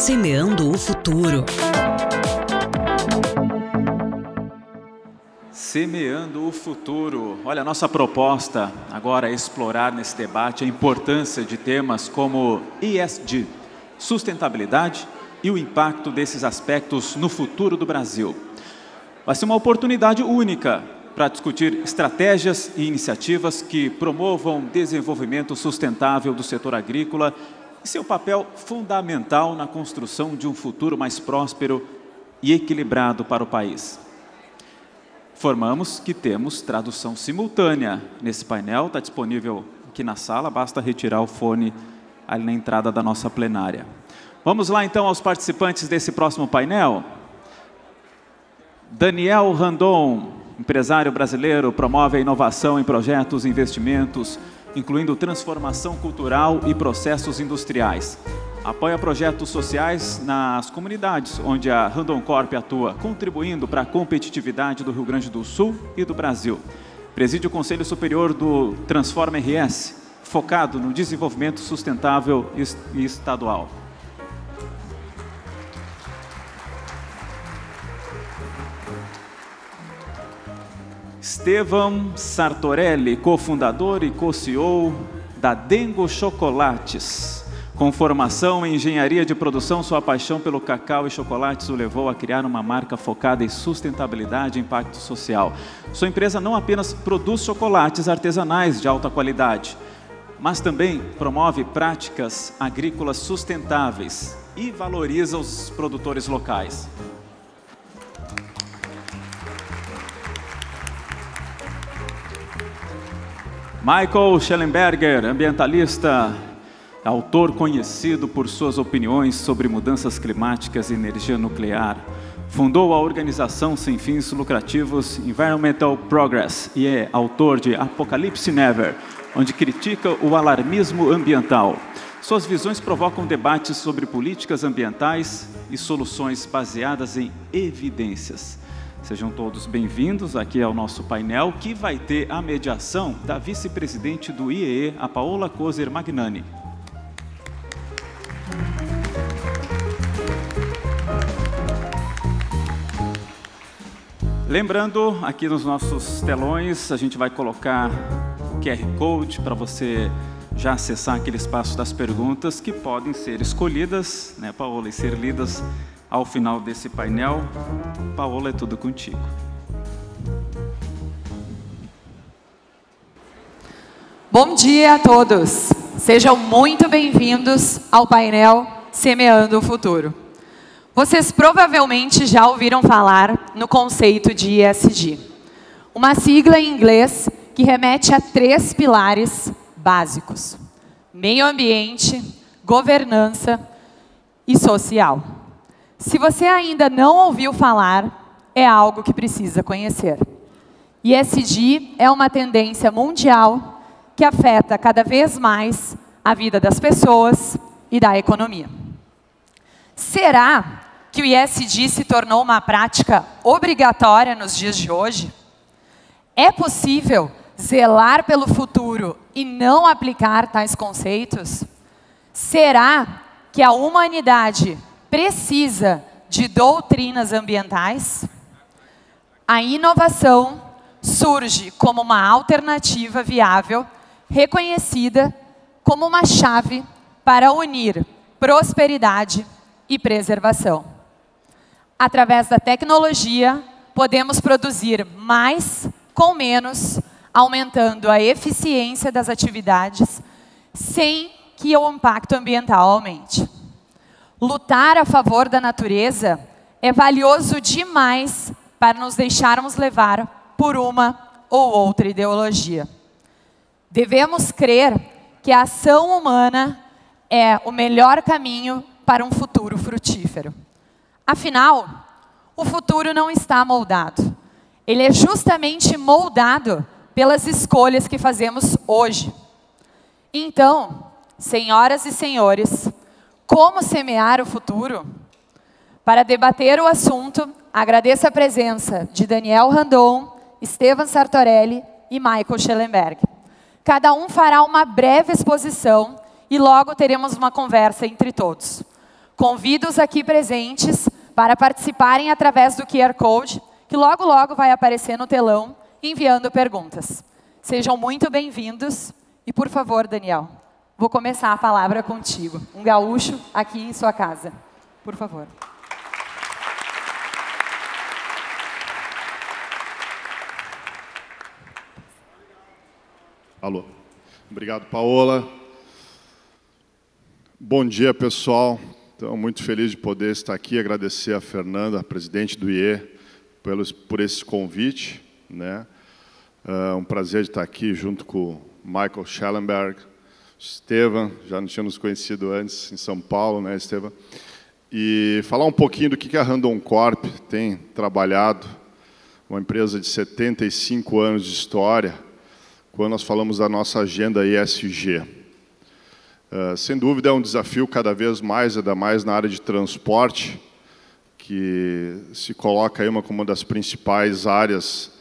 Semeando o futuro. Semeando o futuro. Olha, a nossa proposta agora é explorar nesse debate a importância de temas como ESG, sustentabilidade e o impacto desses aspectos no futuro do Brasil. Vai ser uma oportunidade única para discutir estratégias e iniciativas que promovam o desenvolvimento sustentável do setor agrícola e seu papel fundamental na construção de um futuro mais próspero e equilibrado para o país. Informamos que temos tradução simultânea nesse painel, está disponível aqui na sala, basta retirar o fone ali na entrada da nossa plenária. Vamos lá então aos participantes desse próximo painel. Daniel Randon, empresário brasileiro, promove a inovação em projetos e investimentos, incluindo transformação cultural e processos industriais. Apoia projetos sociais nas comunidades onde a Randon Corp atua, contribuindo para a competitividade do Rio Grande do Sul e do Brasil. Preside o Conselho Superior do Transforma RS, focado no desenvolvimento sustentável e estadual. Estevão Sartorelli, cofundador e co-CEO da Dengo Chocolates. Com formação em engenharia de produção, sua paixão pelo cacau e chocolates o levou a criar uma marca focada em sustentabilidade e impacto social. Sua empresa não apenas produz chocolates artesanais de alta qualidade, mas também promove práticas agrícolas sustentáveis e valoriza os produtores locais. Michael Schellenberger, ambientalista, autor conhecido por suas opiniões sobre mudanças climáticas e energia nuclear. Fundou a organização sem fins lucrativos Environmental Progress e é autor de Apocalipse Never, onde critica o alarmismo ambiental. Suas visões provocam debates sobre políticas ambientais e soluções baseadas em evidências. Sejam todos bem-vindos aqui ao nosso painel, que vai ter a mediação da vice-presidente do IEE, a Paola Kozer Magnani. Lembrando, aqui nos nossos telões, a gente vai colocar o QR Code para você já acessar aquele espaço das perguntas que podem ser escolhidas, né, Paola, e ser lidas ao final desse painel. Paola, é tudo contigo. Bom dia a todos. Sejam muito bem-vindos ao painel Semeando o Futuro. Vocês provavelmente já ouviram falar no conceito de ESG, uma sigla em inglês que remete a 3 pilares básicos: meio ambiente, governança e social. Se você ainda não ouviu falar, é algo que precisa conhecer. ESG é uma tendência mundial que afeta cada vez mais a vida das pessoas e da economia. Será que o ESG se tornou uma prática obrigatória nos dias de hoje? É possível zelar pelo futuro e não aplicar tais conceitos? Será que a humanidade precisa de doutrinas ambientais? A inovação surge como uma alternativa viável, reconhecida como uma chave para unir prosperidade e preservação. Através da tecnologia, podemos produzir mais com menos, aumentando a eficiência das atividades, sem que o impacto ambiental aumente. Lutar a favor da natureza é valioso demais para nos deixarmos levar por uma ou outra ideologia. Devemos crer que a ação humana é o melhor caminho para um futuro frutífero. Afinal, o futuro não está moldado. Ele é justamente moldado pelas escolhas que fazemos hoje. Então, senhoras e senhores, como semear o futuro? Para debater o assunto, agradeço a presença de Daniel Randon, Estevão Sartorelli e Michael Schellenberg. Cada um fará uma breve exposição e logo teremos uma conversa entre todos. Convido os aqui presentes para participarem através do QR Code, que logo, logo vai aparecer no telão, enviando perguntas. Sejam muito bem-vindos. E, por favor, Daniel, vou começar a palavra contigo. Um gaúcho aqui em sua casa. Por favor. Alô. Obrigado, Paola. Bom dia, pessoal. Estou muito feliz de poder estar aqui, agradecer a Fernanda, a presidente do IE, por esse convite, né? Um prazer de estar aqui junto com o Michael Schellenberg, Estevam, já não tínhamos conhecido antes em São Paulo, né, Estevam? E falar um pouquinho do que a Randon Corp tem trabalhado, uma empresa de 75 anos de história, quando nós falamos da nossa agenda ESG. Sem dúvida é um desafio cada vez mais, ainda mais na área de transporte, que se coloca aí como uma das principais áreas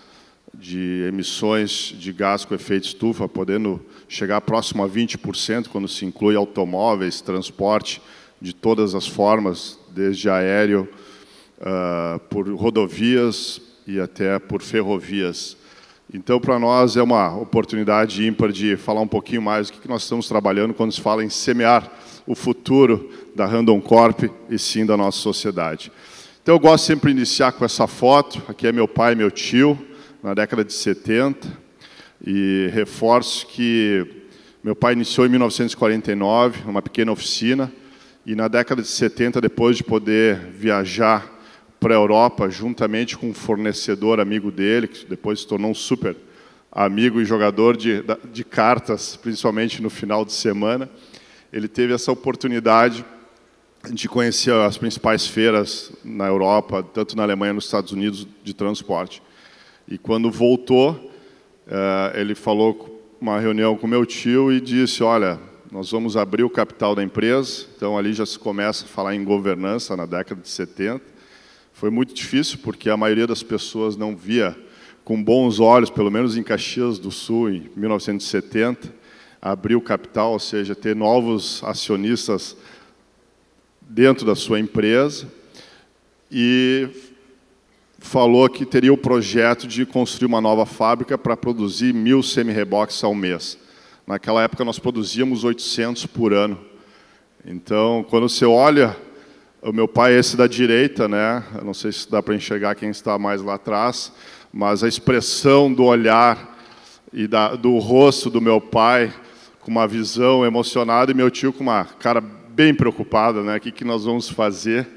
de emissões de gás com efeito estufa, podendo chegar próximo a 20% quando se inclui automóveis, transporte de todas as formas, desde aéreo, por rodovias e até por ferrovias. Então, para nós, é uma oportunidade ímpar de falar um pouquinho mais do que nós estamos trabalhando quando se fala em semear o futuro da Randon Corp e sim da nossa sociedade. Então, eu gosto sempre de iniciar com essa foto. Aqui é meu pai e meu tio, na década de 70. E reforço que meu pai iniciou em 1949, numa pequena oficina. E na década de 70, depois de poder viajar para a Europa, juntamente com um fornecedor amigo dele, que depois se tornou um super amigo e jogador de cartas, principalmente no final de semana, ele teve essa oportunidade de conhecer as principais feiras na Europa, tanto na Alemanha como nos Estados Unidos, de transporte. E quando voltou, ele falou uma reunião com meu tio e disse, olha, nós vamos abrir o capital da empresa, então ali já se começa a falar em governança na década de 70. Foi muito difícil, porque a maioria das pessoas não via com bons olhos, pelo menos em Caxias do Sul, em 1970, abrir o capital, ou seja, ter novos acionistas dentro da sua empresa, e falou que teria o projeto de construir uma nova fábrica para produzir 1.000 semi-reboques ao mês. Naquela época, nós produzíamos 800 por ano. Então, quando você olha... O meu pai é esse da direita, né? Eu não sei se dá para enxergar quem está mais lá atrás, mas a expressão do olhar e do rosto do meu pai, com uma visão emocionada, e meu tio com uma cara bem preocupada, né? O que nós vamos fazer?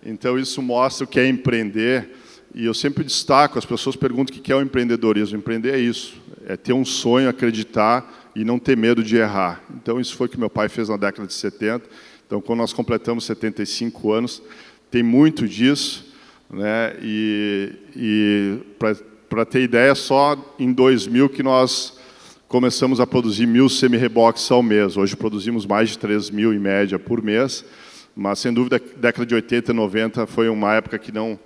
Então, isso mostra o que é empreender. E eu sempre destaco, as pessoas perguntam o que é o empreendedorismo. Empreender é isso, é ter um sonho, acreditar e não ter medo de errar. Então, isso foi o que meu pai fez na década de 70. Então, quando nós completamos 75 anos, tem muito disso, né? E para ter ideia, só em 2000 que nós começamos a produzir 1.000 semi-reboques ao mês. Hoje produzimos mais de 3.000 em média por mês, mas sem dúvida a década de 80 e 90 foi uma época que não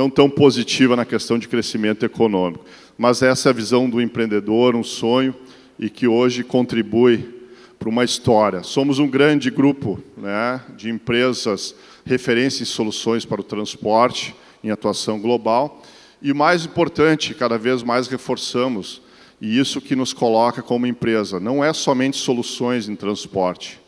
tão positiva na questão de crescimento econômico. Mas essa é a visão do empreendedor, um sonho, e que hoje contribui para uma história. Somos um grande grupo, né, de empresas referência em soluções para o transporte, em atuação global. E o mais importante, cada vez mais reforçamos, e isso que nos coloca como empresa, não é somente soluções em transporte.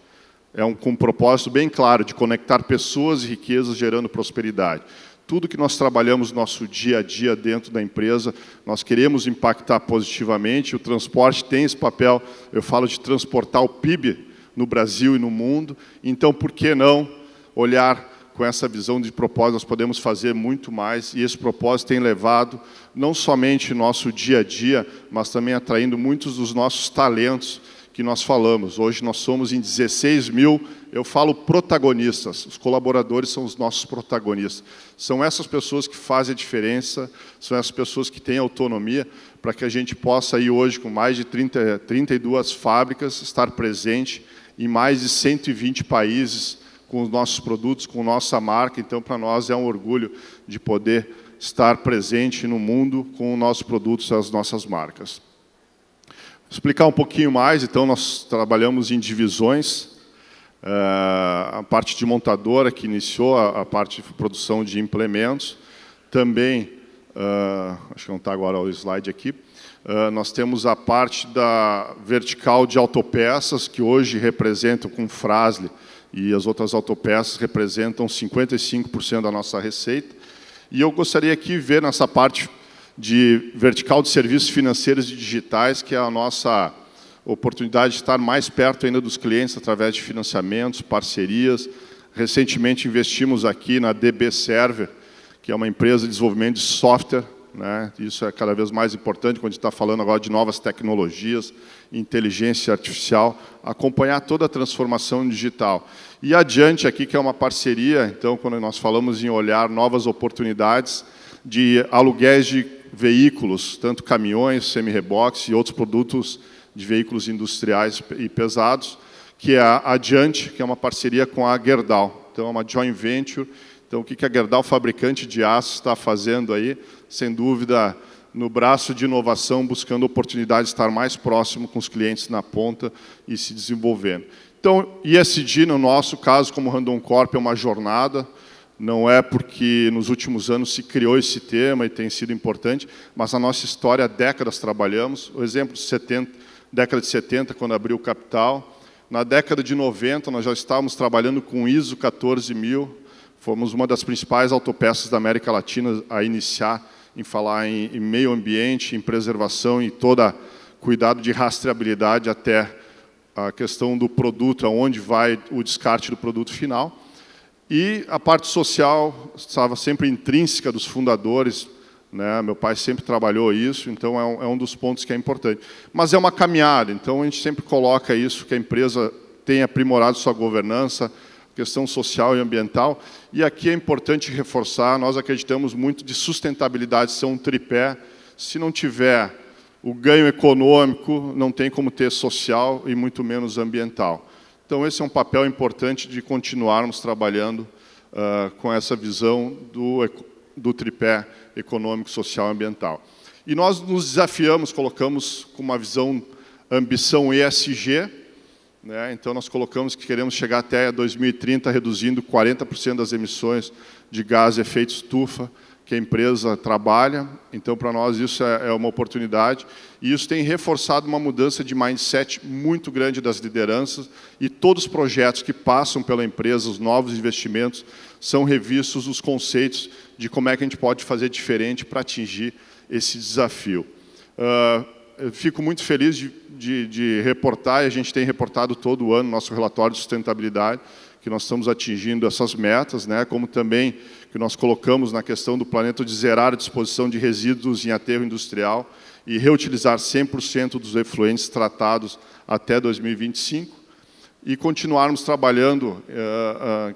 É com um propósito bem claro de conectar pessoas e riquezas gerando prosperidade. Tudo que nós trabalhamos no nosso dia a dia dentro da empresa, nós queremos impactar positivamente. O transporte tem esse papel, eu falo de transportar o PIB no Brasil e no mundo. Então, por que não olhar com essa visão de propósito? Nós podemos fazer muito mais, e esse propósito tem levado não somente nosso dia a dia, mas também atraindo muitos dos nossos talentos que nós falamos. Hoje nós somos em 16 mil, eu falo protagonistas, os colaboradores são os nossos protagonistas. São essas pessoas que fazem a diferença, são essas pessoas que têm autonomia, para que a gente possa ir hoje com mais de 32 fábricas, estar presente em mais de 120 países com os nossos produtos, com nossa marca. Então, para nós é um orgulho de poder estar presente no mundo com os nossos produtos e as nossas marcas. Vou explicar um pouquinho mais. Então, nós trabalhamos em divisões. a parte de montadora, que iniciou a parte de produção de implementos. Também, acho que não está agora o slide aqui, nós temos a parte da vertical de autopeças, que hoje representam, com Fras-le e as outras autopeças, representam 55% da nossa receita. E eu gostaria aqui de ver nessa parte de vertical de serviços financeiros e digitais, que é a nossa oportunidade de estar mais perto ainda dos clientes através de financiamentos, parcerias. Recentemente investimos aqui na DB Server, que é uma empresa de desenvolvimento de software, né? Isso é cada vez mais importante quando a gente está falando agora de novas tecnologias, inteligência artificial, acompanhar toda a transformação digital. E adiante aqui, que é uma parceria, então, quando nós falamos em olhar novas oportunidades de aluguéis de veículos, tanto caminhões, semi-reboques e outros produtos de veículos industriais e pesados, que é a Adiante, que é uma parceria com a Gerdau. Então, é uma joint venture. Então, o que a Gerdau, fabricante de aço, está fazendo aí? Sem dúvida, no braço de inovação, buscando oportunidade de estar mais próximo com os clientes na ponta e se desenvolvendo. Então, ESG, no nosso caso, como Randon Corp, é uma jornada. Não é porque nos últimos anos se criou esse tema e tem sido importante, mas a nossa história, há décadas trabalhamos. O exemplo de década de 70, quando abriu o capital. Na década de 90, nós já estávamos trabalhando com ISO 14000. Fomos uma das principais autopeças da América Latina a iniciar em falar em meio ambiente, em preservação e todo cuidado de rastreabilidade até a questão do produto, aonde vai o descarte do produto final. E a parte social estava sempre intrínseca dos fundadores, né? Meu pai sempre trabalhou isso, então é um dos pontos que é importante. Mas é uma caminhada, então a gente sempre coloca isso, que a empresa tem aprimorado sua governança, questão social e ambiental. E aqui é importante reforçar, nós acreditamos muito de sustentabilidade ser um tripé. Se não tiver o ganho econômico, não tem como ter social e muito menos ambiental. Então, esse é um papel importante de continuarmos trabalhando com essa visão do tripé econômico, social e ambiental. E nós nos desafiamos, colocamos com uma visão, ambição ESG, né? Então, nós colocamos que queremos chegar até 2030 reduzindo 40% das emissões de gás de efeito estufa que a empresa trabalha. Então, para nós, isso é uma oportunidade. E isso tem reforçado uma mudança de mindset muito grande das lideranças. E todos os projetos que passam pela empresa, os novos investimentos, são revistos os conceitos de como é que a gente pode fazer diferente para atingir esse desafio. Eu fico muito feliz de reportar, e a gente tem reportado todo ano nosso relatório de sustentabilidade, que nós estamos atingindo essas metas, né? Como também que nós colocamos na questão do planeta de zerar a disposição de resíduos em aterro industrial e reutilizar 100% dos efluentes tratados até 2025 e continuarmos trabalhando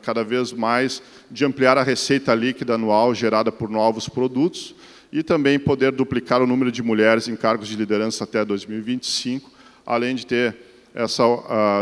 cada vez mais de ampliar a receita líquida anual gerada por novos produtos e também poder duplicar o número de mulheres em cargos de liderança até 2025, além de ter esse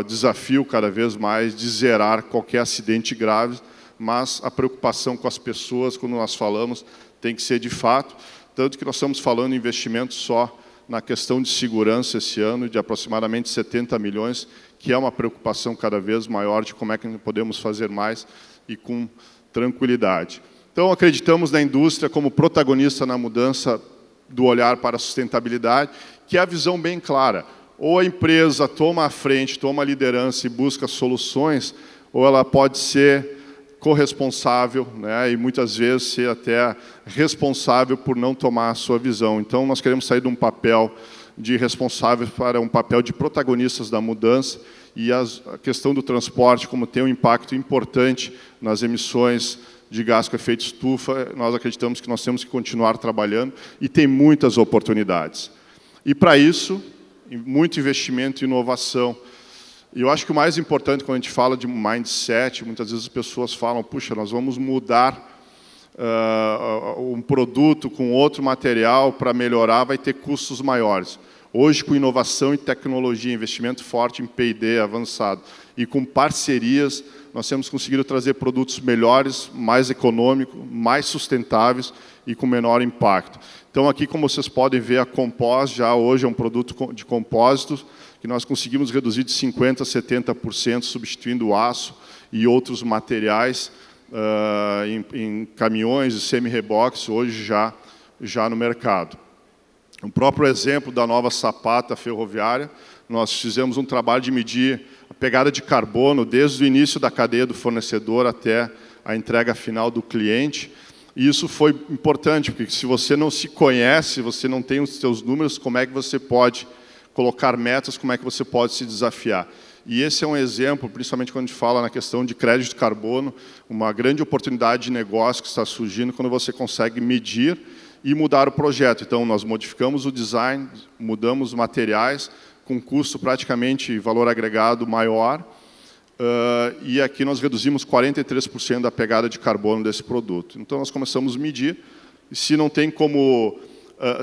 desafio cada vez mais de zerar qualquer acidente grave, mas a preocupação com as pessoas, quando nós falamos, tem que ser de fato, tanto que nós estamos falando em investimento só na questão de segurança esse ano, de aproximadamente 70 milhões, que é uma preocupação cada vez maior de como é que podemos fazer mais e com tranquilidade. Então, acreditamos na indústria como protagonista na mudança do olhar para a sustentabilidade, que é a visão bem clara. Ou a empresa toma a frente, toma a liderança e busca soluções, ou ela pode ser corresponsável, né, e muitas vezes ser até responsável por não tomar a sua visão. Então, nós queremos sair de um papel de responsável para um papel de protagonistas da mudança, e a questão do transporte, como tem um impacto importante nas emissões de gás com efeito estufa, nós acreditamos que nós temos que continuar trabalhando e tem muitas oportunidades. E, para isso, muito investimento e inovação. E eu acho que o mais importante, quando a gente fala de mindset, muitas vezes as pessoas falam, puxa, nós vamos mudar um produto com outro material para melhorar, vai ter custos maiores. Hoje, com inovação e tecnologia, investimento forte em P&D avançado e com parcerias, nós temos conseguido trazer produtos melhores, mais econômicos, mais sustentáveis e com menor impacto. Então, aqui, como vocês podem ver, a Compost já hoje é um produto de compósitos que nós conseguimos reduzir de 50% a 70%, substituindo o aço e outros materiais em caminhões e semi-reboques, hoje já no mercado. O próprio exemplo da nova sapata ferroviária, nós fizemos um trabalho de medir a pegada de carbono desde o início da cadeia do fornecedor até a entrega final do cliente. E isso foi importante, porque se você não se conhece, você não tem os seus números, como é que você pode colocar metas, como é que você pode se desafiar? E esse é um exemplo, principalmente quando a gente fala na questão de crédito de carbono, uma grande oportunidade de negócio que está surgindo quando você consegue medir e mudar o projeto. Então, nós modificamos o design, mudamos os materiais, com custo praticamente valor agregado maior, e aqui nós reduzimos 43% da pegada de carbono desse produto. Então, nós começamos a medir, e se não tem como,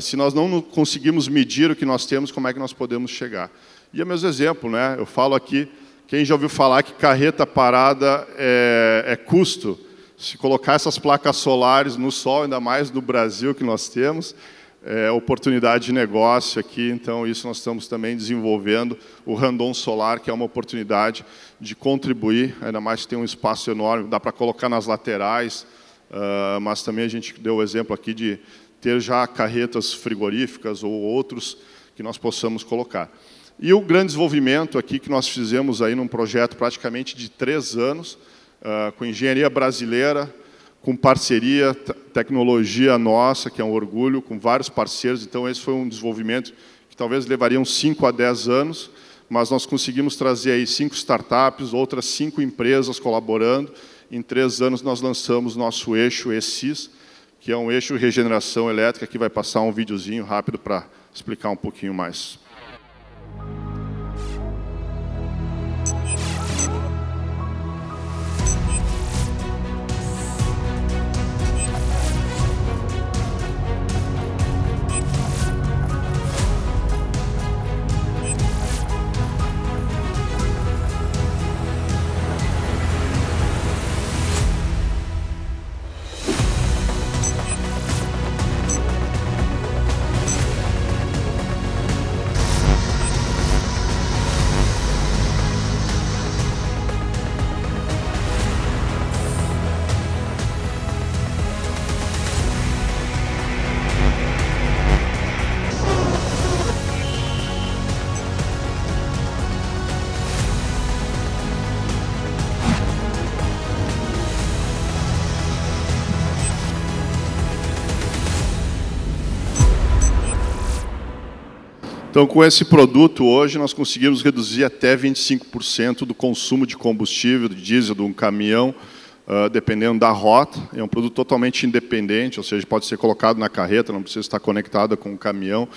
se nós não conseguimos medir o que nós temos, como é que nós podemos chegar? E é o mesmo exemplo, né? Eu falo aqui, quem já ouviu falar que carreta parada é custo? Se colocar essas placas solares no sol, ainda mais no Brasil que nós temos, é oportunidade de negócio aqui, então isso nós estamos também desenvolvendo o Randon Solar, que é uma oportunidade de contribuir, ainda mais que tem um espaço enorme, dá para colocar nas laterais, mas também a gente deu o exemplo aqui de ter já carretas frigoríficas ou outros que nós possamos colocar. E o grande desenvolvimento aqui que nós fizemos aí num projeto praticamente de 3 anos, com engenharia brasileira, com parceria, tecnologia nossa, que é um orgulho, com vários parceiros. Então, esse foi um desenvolvimento que talvez levaria uns 5 a 10 anos, mas nós conseguimos trazer aí 5 startups, outras 5 empresas colaborando. Em 3 anos, nós lançamos nosso eixo ESIS, que é um eixo de regeneração elétrica, que vai passar um videozinho rápido para explicar um pouquinho mais. Então, com esse produto, hoje, nós conseguimos reduzir até 25% do consumo de combustível, de diesel, de um caminhão, dependendo da rota. É um produto totalmente independente, ou seja, pode ser colocado na carreta, não precisa estar conectado com o caminhão.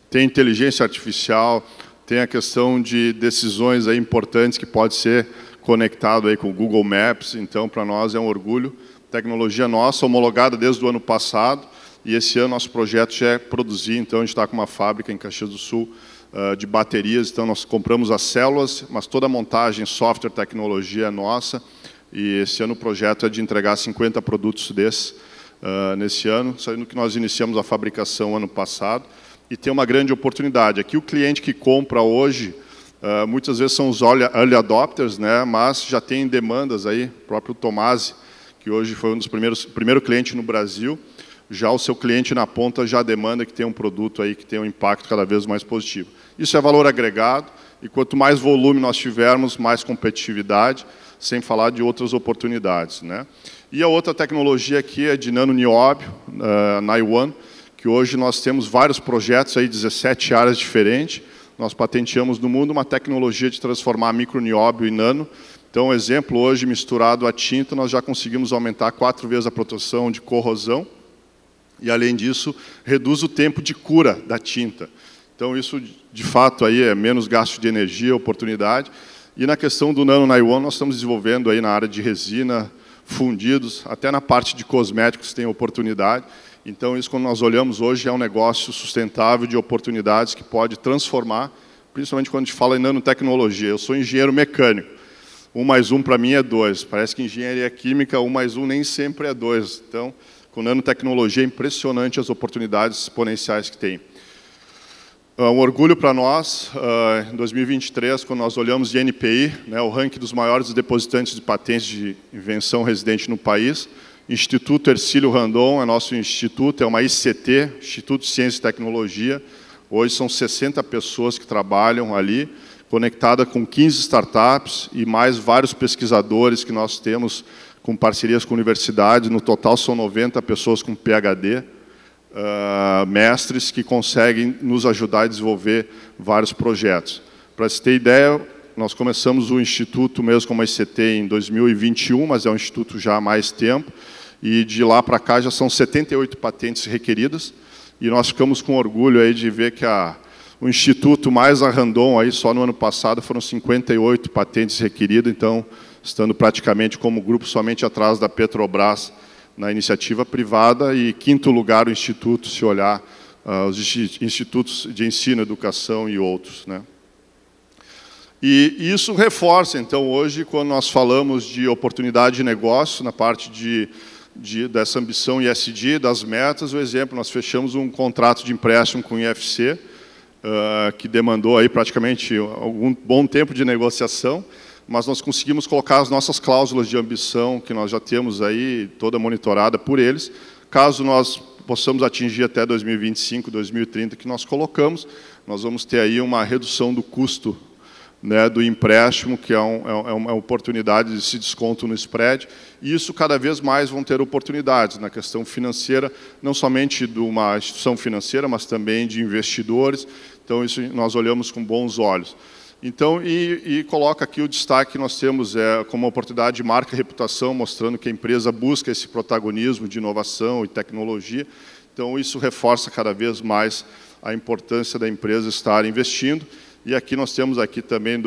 Tem inteligência artificial, tem a questão de decisões aí importantes que pode ser conectado aí com o Google Maps. Então, para nós, é um orgulho. Tecnologia nossa, homologada desde o ano passado. E esse ano nosso projeto já é produzir, então a gente está com uma fábrica em Caxias do Sul de baterias, então nós compramos as células, mas toda a montagem, software, tecnologia é nossa, e esse ano o projeto é de entregar 50 produtos desses nesse ano, sendo que nós iniciamos a fabricação ano passado, e tem uma grande oportunidade. Aqui o cliente que compra hoje, muitas vezes são os early adopters, né, mas já tem demandas aí, o próprio Tomasi, que hoje foi um dos primeiro cliente no Brasil, já o seu cliente na ponta já demanda que tenha um produto aí que tenha um impacto cada vez mais positivo. Isso é valor agregado, e quanto mais volume nós tivermos, mais competitividade, sem falar de outras oportunidades, né? E a outra tecnologia aqui é de nanonióbio, NAI-ONE, que hoje nós temos vários projetos, aí, 17 áreas diferentes. Nós patenteamos no mundo uma tecnologia de transformar micronióbio em nano. Então, exemplo, hoje misturado a tinta, nós já conseguimos aumentar 4 vezes a proteção de corrosão, e, além disso, reduz o tempo de cura da tinta. Então, isso, de fato, aí é menos gasto de energia, oportunidade. E na questão do Nano NAI-ONE, nós estamos desenvolvendo aí na área de resina, fundidos, até na parte de cosméticos tem oportunidade. Então, isso, quando nós olhamos hoje, é um negócio sustentável de oportunidades que pode transformar, principalmente quando a gente fala em nanotecnologia. Eu sou engenheiro mecânico. 1 mais 1 para mim é 2. Parece que engenharia química, 1 mais 1 nem sempre é 2. Então, com nanotecnologia, é impressionante as oportunidades exponenciais que tem. Um orgulho para nós, em 2023, quando nós olhamos de NPI, né, o ranking dos maiores depositantes de patentes de invenção residente no país, Instituto Hercílio Randon é nosso instituto, é uma ICT, Instituto de Ciência e Tecnologia. Hoje são 60 pessoas que trabalham ali, conectada com 15 startups e mais vários pesquisadores que nós temos com parcerias com universidades. No total são 90 pessoas com PhD, mestres que conseguem nos ajudar a desenvolver vários projetos. Para você ter ideia, nós começamos o Instituto mesmo como ICT em 2021, mas é um instituto já há mais tempo, e de lá para cá já são 78 patentes requeridas, e nós ficamos com orgulho aí de ver que o Instituto mais a Randon, aí, só no ano passado, foram 58 patentes requeridas, então, estando praticamente como grupo somente atrás da Petrobras na iniciativa privada, e quinto lugar o Instituto, se olhar os institutos de ensino, educação e outros, né? E isso reforça, então, hoje, quando nós falamos de oportunidade de negócio, na parte dessa ambição ESG, das metas, o exemplo, nós fechamos um contrato de empréstimo com o IFC, que demandou aí praticamente algum bom tempo de negociação, mas nós conseguimos colocar as nossas cláusulas de ambição, que nós já temos aí, toda monitorada por eles, caso nós possamos atingir até 2025, 2030, que nós colocamos, nós vamos ter aí uma redução do custo, né, do empréstimo, que é uma oportunidade de se desconto no spread, e isso cada vez mais vão ter oportunidades na questão financeira, não somente de uma instituição financeira, mas também de investidores, então isso nós olhamos com bons olhos. Então, e coloca aqui o destaque que nós temos como oportunidade de marca e reputação, mostrando que a empresa busca esse protagonismo de inovação e tecnologia, então isso reforça cada vez mais a importância da empresa estar investindo. E aqui nós temos aqui também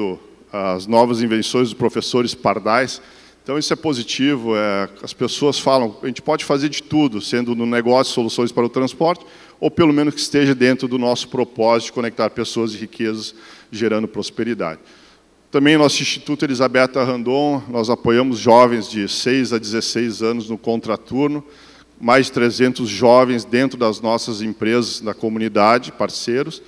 as novas invenções dos professores Pardais. Então isso é positivo, as pessoas falam, a gente pode fazer de tudo, sendo no negócio soluções para o transporte, ou pelo menos que esteja dentro do nosso propósito de conectar pessoas e riquezas, gerando prosperidade. Também nosso Instituto Elisabetta Randon, nós apoiamos jovens de 6 a 16 anos no contraturno, mais de 300 jovens dentro das nossas empresas da comunidade, parceiros,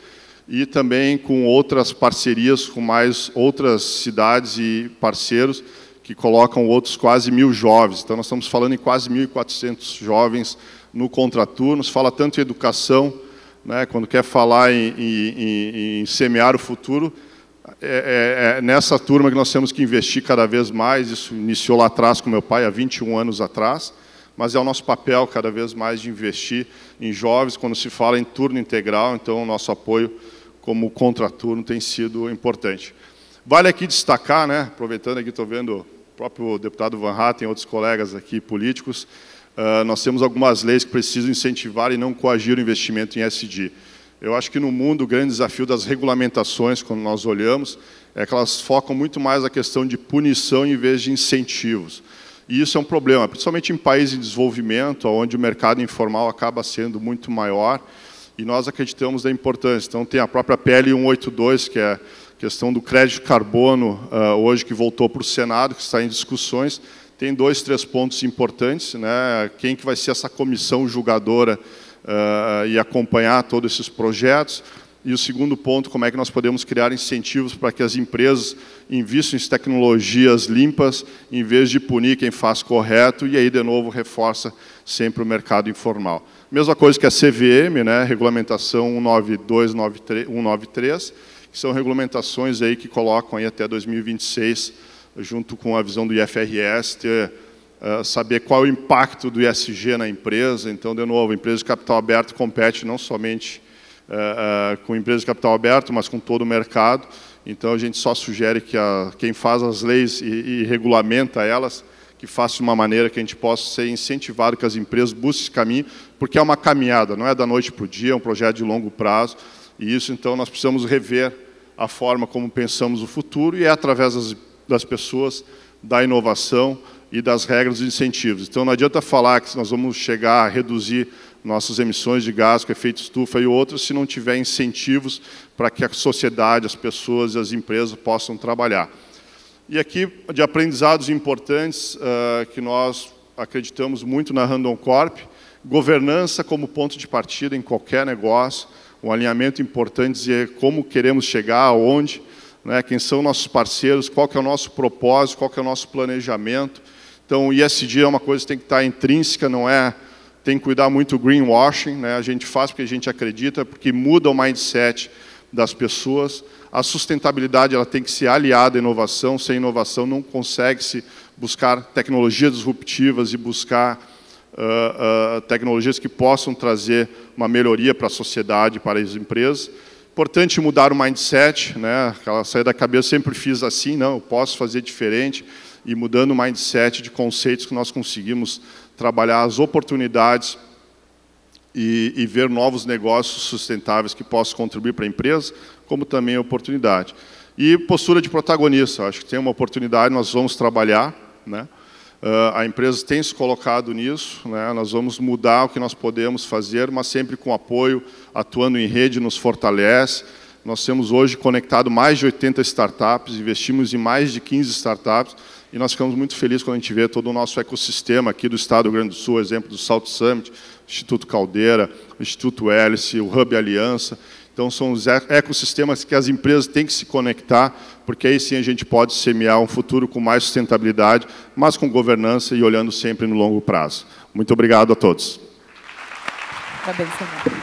e também com outras parcerias com mais outras cidades e parceiros que colocam outros quase 1.000 jovens. Então, nós estamos falando em quase 1.400 jovens no contraturno. Se fala tanto em educação, né, quando quer falar em semear o futuro, nessa turma que nós temos que investir cada vez mais. Isso iniciou lá atrás com meu pai, há 21 anos atrás, mas é o nosso papel cada vez mais de investir em jovens, quando se fala em turno integral, então o nosso apoio como contraturno tem sido importante. Vale aqui destacar, né, aproveitando aqui, estou vendo o próprio deputado Van Hatten e outros colegas aqui políticos, nós temos algumas leis que precisam incentivar e não coagir o investimento em ESG. Eu acho que no mundo o grande desafio das regulamentações, quando nós olhamos, é que elas focam muito mais a questão de punição em vez de incentivos. E isso é um problema, principalmente em países em desenvolvimento, onde o mercado informal acaba sendo muito maior, e nós acreditamos na importância. Então, tem a própria PL 182, que é a questão do crédito de carbono, hoje que voltou para o Senado, que está em discussões. Tem 2, 3 pontos importantes, né? Quem que vai ser essa comissão julgadora e acompanhar todos esses projetos. E o segundo ponto, como é que nós podemos criar incentivos para que as empresas invistam em tecnologias limpas, em vez de punir quem faz correto, e aí, de novo, reforça sempre o mercado informal. Mesma coisa que a CVM, né, regulamentação 192, 193, que são regulamentações aí que colocam aí até 2026, junto com a visão do IFRS, saber qual é o impacto do ESG na empresa. Então, de novo, a empresa de capital aberto compete não somente com empresas de capital aberto, mas com todo o mercado. Então, a gente só sugere que quem faz as leis e regulamenta elas, que faça de uma maneira que a gente possa ser incentivado, que as empresas busquem esse caminho, porque é uma caminhada, não é da noite para o dia, é um projeto de longo prazo, e isso, então, nós precisamos rever a forma como pensamos o futuro, e é através das pessoas, da inovação e das regras e incentivos. Então, não adianta falar que nós vamos chegar a reduzir nossas emissões de gás com efeito estufa e outros, se não tiver incentivos para que a sociedade, as pessoas e as empresas possam trabalhar. E aqui, de aprendizados importantes, que nós acreditamos muito na Randon Corp, Governança como ponto de partida em qualquer negócio, um alinhamento importante, dizer como queremos chegar, aonde, né, quem são nossos parceiros, qual que é o nosso propósito, qual que é o nosso planejamento. Então, o ESG é uma coisa que tem que estar intrínseca, não é... Tem que cuidar muito do greenwashing, né? A gente faz porque a gente acredita, porque muda o mindset das pessoas. A sustentabilidade ela tem que ser aliada à inovação. Sem inovação não consegue-se buscar tecnologias disruptivas e buscar tecnologias que possam trazer uma melhoria para a sociedade, para as empresas. Importante mudar o mindset, né? Aquela saída da cabeça, sempre fiz assim, não, eu posso fazer diferente. E mudando o mindset de conceitos que nós conseguimos trabalhar as oportunidades e ver novos negócios sustentáveis que possam contribuir para a empresa, como também a oportunidade. E postura de protagonista, acho que tem uma oportunidade, nós vamos trabalhar, né? A empresa tem se colocado nisso, né? Nós vamos mudar o que nós podemos fazer, mas sempre com apoio, atuando em rede, nos fortalece. Nós temos hoje conectado mais de 80 startups, investimos em mais de 15 startups, e nós ficamos muito felizes quando a gente vê todo o nosso ecossistema aqui do Estado do Rio Grande do Sul, exemplo do Salt Summit, Instituto Caldeira, Instituto Hélice, o Hub Aliança. Então, são os ecossistemas que as empresas têm que se conectar, porque aí sim a gente pode semear um futuro com mais sustentabilidade, mas com governança e olhando sempre no longo prazo. Muito obrigado a todos. Parabéns também.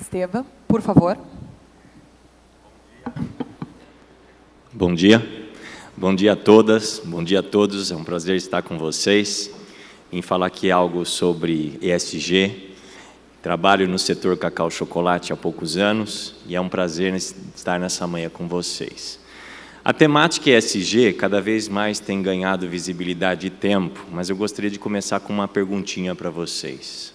Estevam, por favor. Bom dia. Bom dia a todas, bom dia a todos. É um prazer estar com vocês. Em falar aqui algo sobre ESG. Trabalho no setor cacau-chocolate há poucos anos e é um prazer estar nessa manhã com vocês. A temática ESG cada vez mais tem ganhado visibilidade e tempo, mas eu gostaria de começar com uma perguntinha para vocês.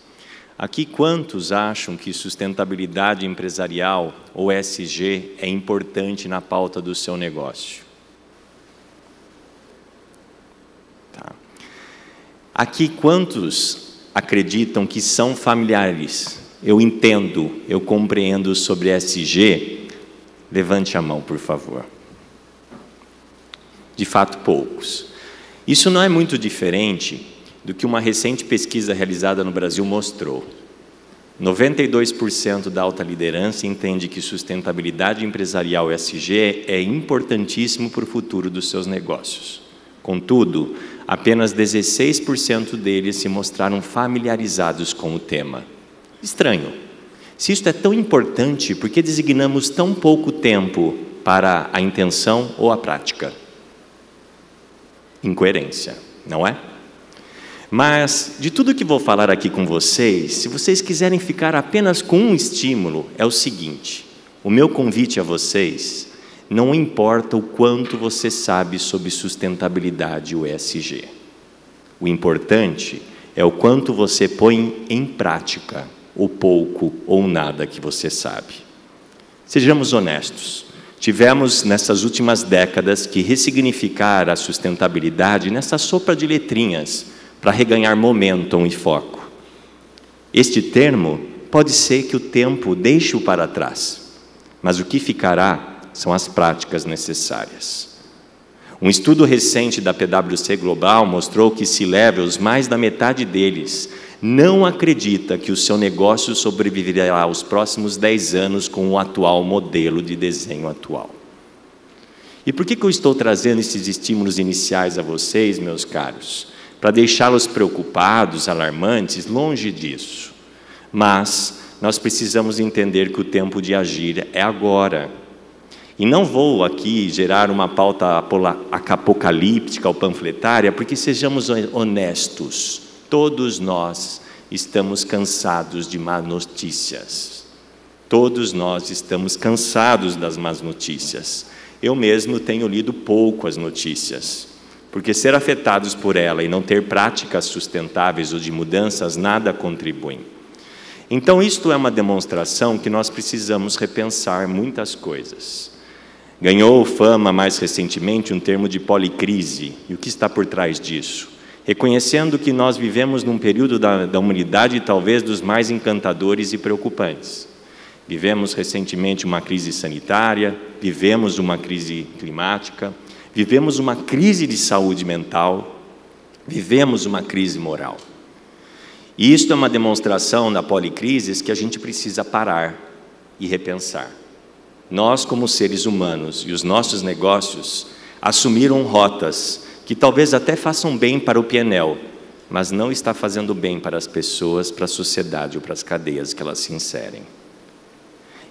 Aqui, quantos acham que sustentabilidade empresarial, ou ESG, é importante na pauta do seu negócio? Tá. Aqui, quantos acreditam que são familiares? Eu entendo, eu compreendo sobre ESG? Levante a mão, por favor. De fato, poucos. Isso não é muito diferente do que uma recente pesquisa realizada no Brasil mostrou. 92% da alta liderança entende que sustentabilidade empresarial ESG é importantíssimo para o futuro dos seus negócios. Contudo, apenas 16% deles se mostraram familiarizados com o tema. Estranho. Se isto é tão importante, por que designamos tão pouco tempo para a intenção ou a prática? Incoerência, não é? Mas, de tudo que vou falar aqui com vocês, se vocês quiserem ficar apenas com um estímulo, é o seguinte: o meu convite a vocês, não importa o quanto você sabe sobre sustentabilidade ou ESG. O importante é o quanto você põe em prática o pouco ou nada que você sabe. Sejamos honestos. Tivemos, nessas últimas décadas, que ressignificar a sustentabilidade nessa sopa de letrinhas, para reganhar momentum e foco. Este termo pode ser que o tempo deixe-o para trás, mas o que ficará são as práticas necessárias. Um estudo recente da PwC Global mostrou que C-Levels, mais da metade deles, não acredita que o seu negócio sobreviverá aos próximos 10 anos com o atual modelo de desenho atual. E por que eu estou trazendo esses estímulos iniciais a vocês, meus caros? Para deixá-los preocupados, alarmantes, longe disso. Mas nós precisamos entender que o tempo de agir é agora. E não vou aqui gerar uma pauta apocalíptica ou panfletária, porque sejamos honestos, todos nós estamos cansados de más notícias. Todos nós estamos cansados das más notícias. Eu mesmo tenho lido pouco as notícias. Porque ser afetados por ela e não ter práticas sustentáveis ou de mudanças nada contribuem. Então, isto é uma demonstração que nós precisamos repensar muitas coisas. Ganhou fama mais recentemente um termo de policrise. E o que está por trás disso? Reconhecendo que nós vivemos num período da humanidade talvez dos mais encantadores e preocupantes. Vivemos recentemente uma crise sanitária, vivemos uma crise climática, Vivemos uma crise de saúde mental, vivemos uma crise moral. E isto é uma demonstração da policrisis que a gente precisa parar e repensar. Nós, como seres humanos e os nossos negócios, assumiram rotas que talvez até façam bem para o PNL, mas não está fazendo bem para as pessoas, para a sociedade ou para as cadeias que elas se inserem.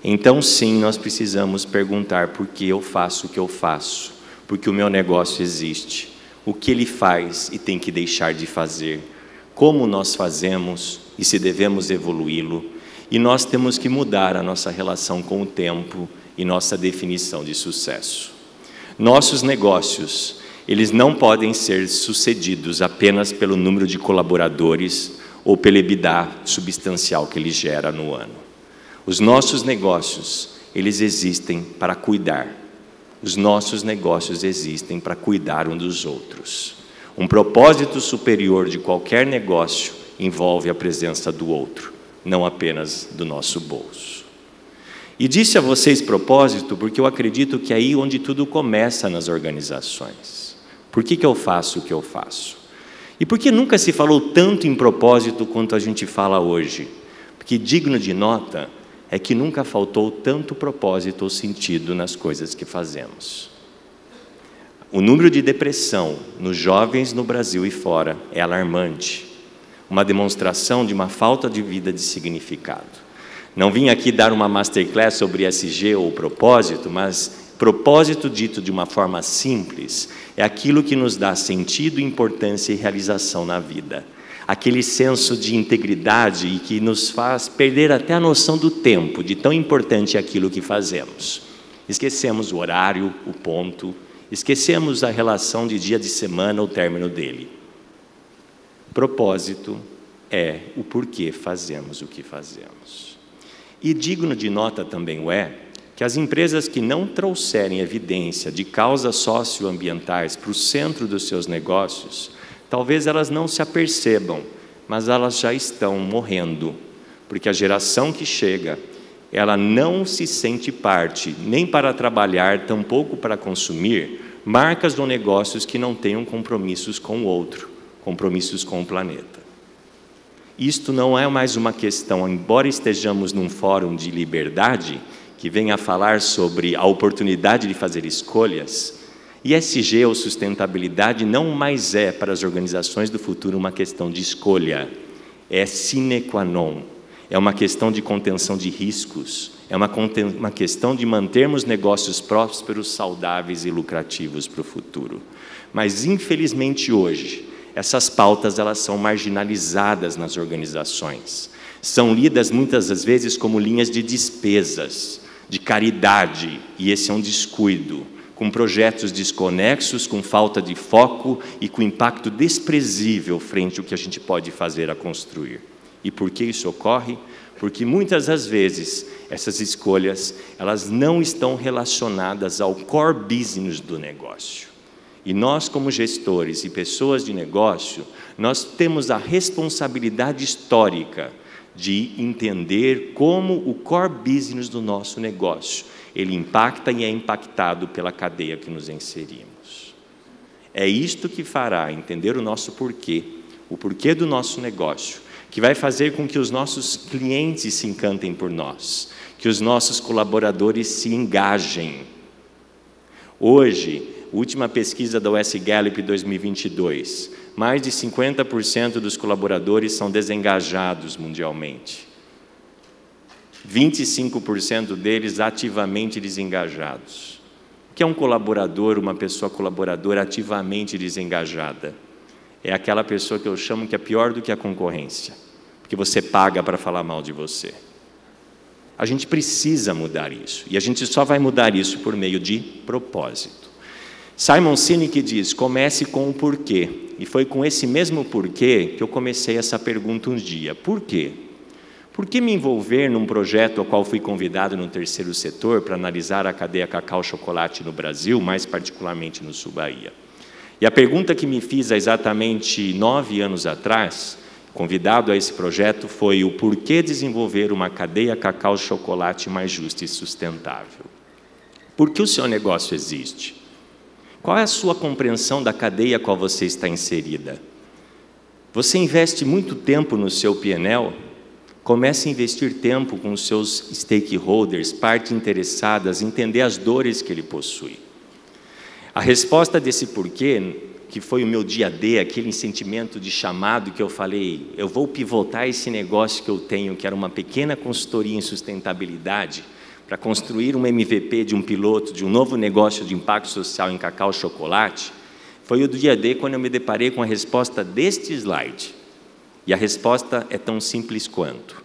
Então, sim, nós precisamos perguntar por que eu faço o que eu faço, porque o meu negócio existe, o que ele faz e tem que deixar de fazer, como nós fazemos e se devemos evoluí-lo, e nós temos que mudar a nossa relação com o tempo e nossa definição de sucesso. Nossos negócios, eles não podem ser sucedidos apenas pelo número de colaboradores ou pelo EBITDA substancial que ele gera no ano. Os nossos negócios, eles existem para cuidar. Os nossos negócios existem para cuidar uns dos outros. Um propósito superior de qualquer negócio envolve a presença do outro, não apenas do nosso bolso. E disse a vocês propósito porque eu acredito que é aí onde tudo começa nas organizações. Por que eu faço o que eu faço? E por que nunca se falou tanto em propósito quanto a gente fala hoje? Porque digno de nota é que nunca faltou tanto propósito ou sentido nas coisas que fazemos. O número de depressão nos jovens no Brasil e fora é alarmante. Uma demonstração de uma falta de vida de significado. Não vim aqui dar uma masterclass sobre ESG ou propósito, mas propósito dito de uma forma simples é aquilo que nos dá sentido, importância e realização na vida. Aquele senso de integridade e que nos faz perder até a noção do tempo, de tão importante é aquilo que fazemos. Esquecemos o horário, o ponto, esquecemos a relação de dia de semana, o término dele. Propósito é o porquê fazemos o que fazemos. E digno de nota também que as empresas que não trouxerem evidência de causas socioambientais para o centro dos seus negócios, talvez elas não se apercebam, mas elas já estão morrendo, porque a geração que chega, ela não se sente parte, nem para trabalhar, tampouco para consumir, marcas ou negócios que não tenham compromissos com o outro, compromissos com o planeta. Isto não é mais uma questão, embora estejamos num fórum de liberdade, que venha falar sobre a oportunidade de fazer escolhas, ESG ou sustentabilidade não mais é para as organizações do futuro uma questão de escolha, é sine qua non, é uma questão de contenção de riscos, é uma questão de mantermos negócios prósperos, saudáveis e lucrativos para o futuro. Mas, infelizmente, hoje, essas pautas elas são marginalizadas nas organizações. São lidas muitas das vezes como linhas de despesas, de caridade, e esse é um descuido, com projetos desconexos, com falta de foco e com impacto desprezível frente ao que a gente pode fazer a construir. E por que isso ocorre? Porque muitas das vezes essas escolhas elas não estão relacionadas ao core business do negócio. E nós, como gestores e pessoas de negócio, nós temos a responsabilidade histórica de entender como o core business do nosso negócio, ele impacta e é impactado pela cadeia que nos inserimos. É isto que fará entender o nosso porquê, o porquê do nosso negócio, que vai fazer com que os nossos clientes se encantem por nós, que os nossos colaboradores se engajem. Hoje, última pesquisa da US Gallup 2022, mais de 50% dos colaboradores são desengajados mundialmente. 25% deles ativamente desengajados. O que é um colaborador, uma pessoa colaboradora ativamente desengajada? É aquela pessoa que eu chamo que é pior do que a concorrência, porque você paga para falar mal de você. A gente precisa mudar isso, e a gente só vai mudar isso por meio de propósito. Simon Sinek diz, comece com o porquê, e foi com esse mesmo porquê que eu comecei essa pergunta um dia. Por quê? Por que me envolver num projeto ao qual fui convidado no terceiro setor para analisar a cadeia cacau-chocolate no Brasil, mais particularmente no Sul Bahia? E a pergunta que me fiz há exatamente 9 anos atrás, convidado a esse projeto, foi o porquê desenvolver uma cadeia cacau-chocolate mais justa e sustentável? Por que o seu negócio existe? Qual é a sua compreensão da cadeia a qual você está inserida? Você investe muito tempo no seu P&L? Comece a investir tempo com os seus stakeholders, partes interessadas, entender as dores que ele possui. A resposta desse porquê, que foi o meu dia D, aquele sentimento de chamado que eu falei, eu vou pivotar esse negócio que eu tenho, que era uma pequena consultoria em sustentabilidade, para construir um MVP de um piloto, de um novo negócio de impacto social em cacau e chocolate, foi o dia D quando eu me deparei com a resposta deste slide. E a resposta é tão simples quanto.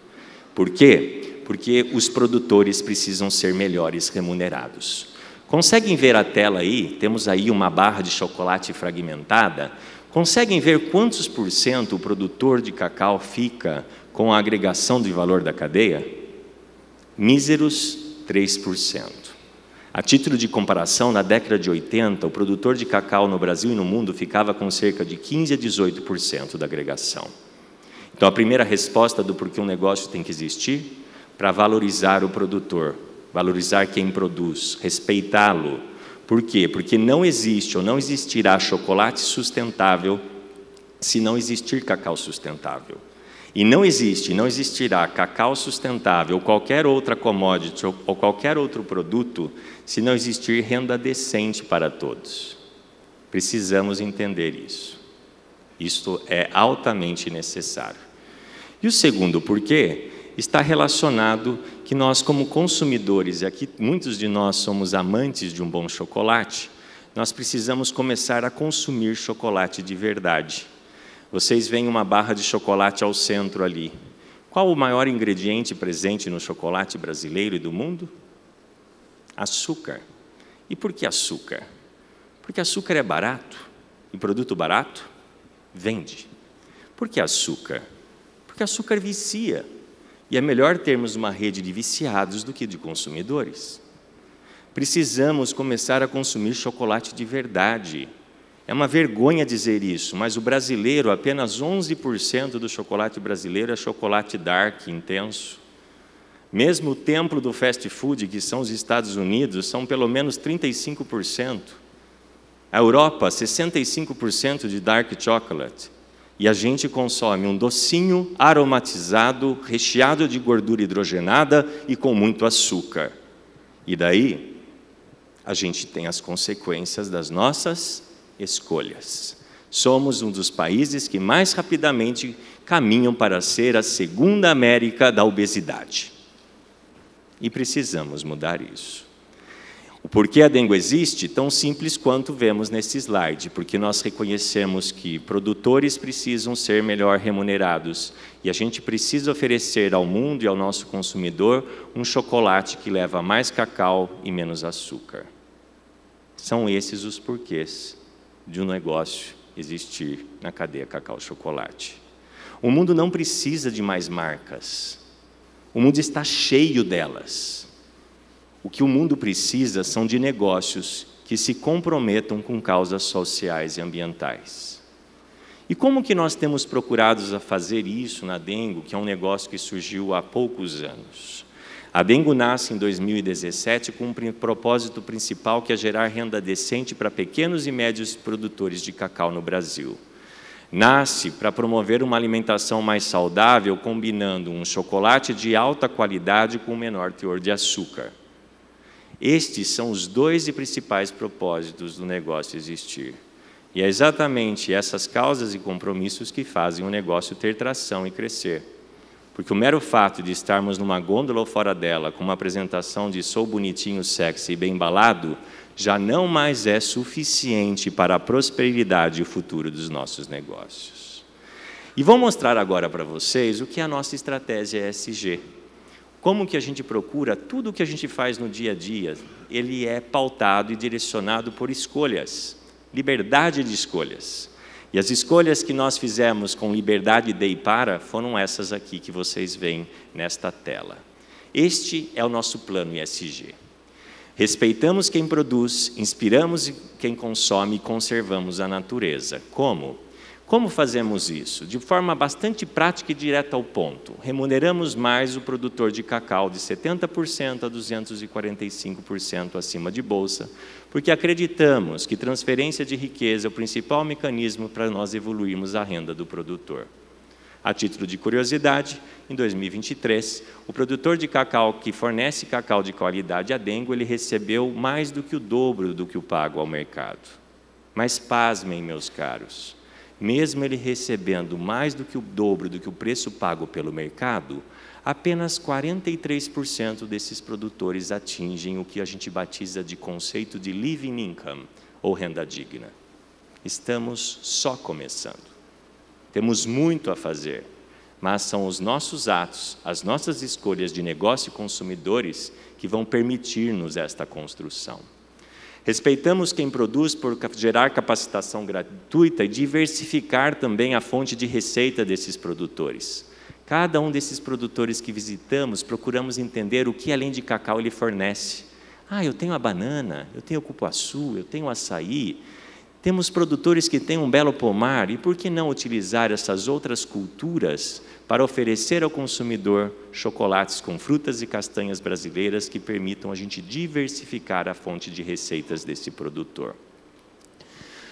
Por quê? Porque os produtores precisam ser melhores remunerados. Conseguem ver a tela aí? Temos aí uma barra de chocolate fragmentada. Conseguem ver quantos % o produtor de cacau fica com a agregação de valor da cadeia? Míseros 3%. A título de comparação, na década de 80, o produtor de cacau no Brasil e no mundo ficava com cerca de 15% a 18% da agregação. Então, a primeira resposta do porquê um negócio tem que existir, para valorizar o produtor, valorizar quem produz, respeitá-lo. Por quê? Porque não existe ou não existirá chocolate sustentável se não existir cacau sustentável. E não existe, não existirá cacau sustentável ou qualquer outra commodity ou qualquer outro produto se não existir renda decente para todos. Precisamos entender isso. Isto é altamente necessário. E o segundo porquê está relacionado que nós, como consumidores, e aqui muitos de nós somos amantes de um bom chocolate, nós precisamos começar a consumir chocolate de verdade. Vocês veem uma barra de chocolate ao centro ali. Qual o maior ingrediente presente no chocolate brasileiro e do mundo? Açúcar. E por que açúcar? Porque açúcar é barato. E produto barato vende. Por que açúcar? Porque açúcar vicia. E é melhor termos uma rede de viciados do que de consumidores. Precisamos começar a consumir chocolate de verdade. É uma vergonha dizer isso, mas o brasileiro, apenas 11% do chocolate brasileiro é chocolate dark, intenso. Mesmo o templo do fast food, que são os Estados Unidos, são pelo menos 35%. A Europa, 65% de dark chocolate. E a gente consome um docinho aromatizado, recheado de gordura hidrogenada e com muito açúcar. E daí, a gente tem as consequências das nossas escolhas. Somos um dos países que mais rapidamente caminham para ser a segunda América da obesidade. E precisamos mudar isso. O porquê a dengue existe? Tão simples quanto vemos nesse slide, porque nós reconhecemos que produtores precisam ser melhor remunerados e a gente precisa oferecer ao mundo e ao nosso consumidor um chocolate que leva mais cacau e menos açúcar. São esses os porquês de um negócio existir na cadeia cacau-chocolate. O mundo não precisa de mais marcas. O mundo está cheio delas. O que o mundo precisa são de negócios que se comprometam com causas sociais e ambientais. E como que nós temos procurado a fazer isso na Dengo, que é um negócio que surgiu há poucos anos? A Dengo nasce em 2017 com um propósito principal, que é gerar renda decente para pequenos e médios produtores de cacau no Brasil. Nasce para promover uma alimentação mais saudável, combinando um chocolate de alta qualidade com menor teor de açúcar. Estes são os dois principais propósitos do negócio existir. E é exatamente essas causas e compromissos que fazem o negócio ter tração e crescer. Porque o mero fato de estarmos numa gôndola ou fora dela, com uma apresentação de sou bonitinho, sexy e bem embalado, já não mais é suficiente para a prosperidade e o futuro dos nossos negócios. E vou mostrar agora para vocês o que é a nossa estratégia ESG. Como que a gente procura, tudo o que a gente faz no dia a dia, ele é pautado e direcionado por escolhas, liberdade de escolhas. E as escolhas que nós fizemos com liberdade de e para foram essas aqui que vocês veem nesta tela. Este é o nosso plano ESG. Respeitamos quem produz, inspiramos quem consome e conservamos a natureza. Como? Como fazemos isso? De forma bastante prática e direta ao ponto. Remuneramos mais o produtor de cacau de 70% a 245% acima de bolsa, porque acreditamos que transferência de riqueza é o principal mecanismo para nós evoluirmos a renda do produtor. A título de curiosidade, em 2023, o produtor de cacau que fornece cacau de qualidade a Dengo, ele recebeu mais do que o dobro do que o pago ao mercado. Mas pasmem, meus caros, mesmo ele recebendo mais do que o dobro do que o preço pago pelo mercado, apenas 43% desses produtores atingem o que a gente batiza de conceito de living income, ou renda digna. Estamos só começando. Temos muito a fazer, mas são os nossos atos, as nossas escolhas de negócio e consumidores que vão permitir-nos esta construção. Respeitamos quem produz por gerar capacitação gratuita e diversificar também a fonte de receita desses produtores. Cada um desses produtores que visitamos, procuramos entender o que além de cacau ele fornece. Eu tenho a banana, eu tenho o cupuaçu, eu tenho o açaí. Temos produtores que têm um belo pomar, e por que não utilizar essas outras culturas para oferecer ao consumidor chocolates com frutas e castanhas brasileiras que permitam a gente diversificar a fonte de receitas desse produtor?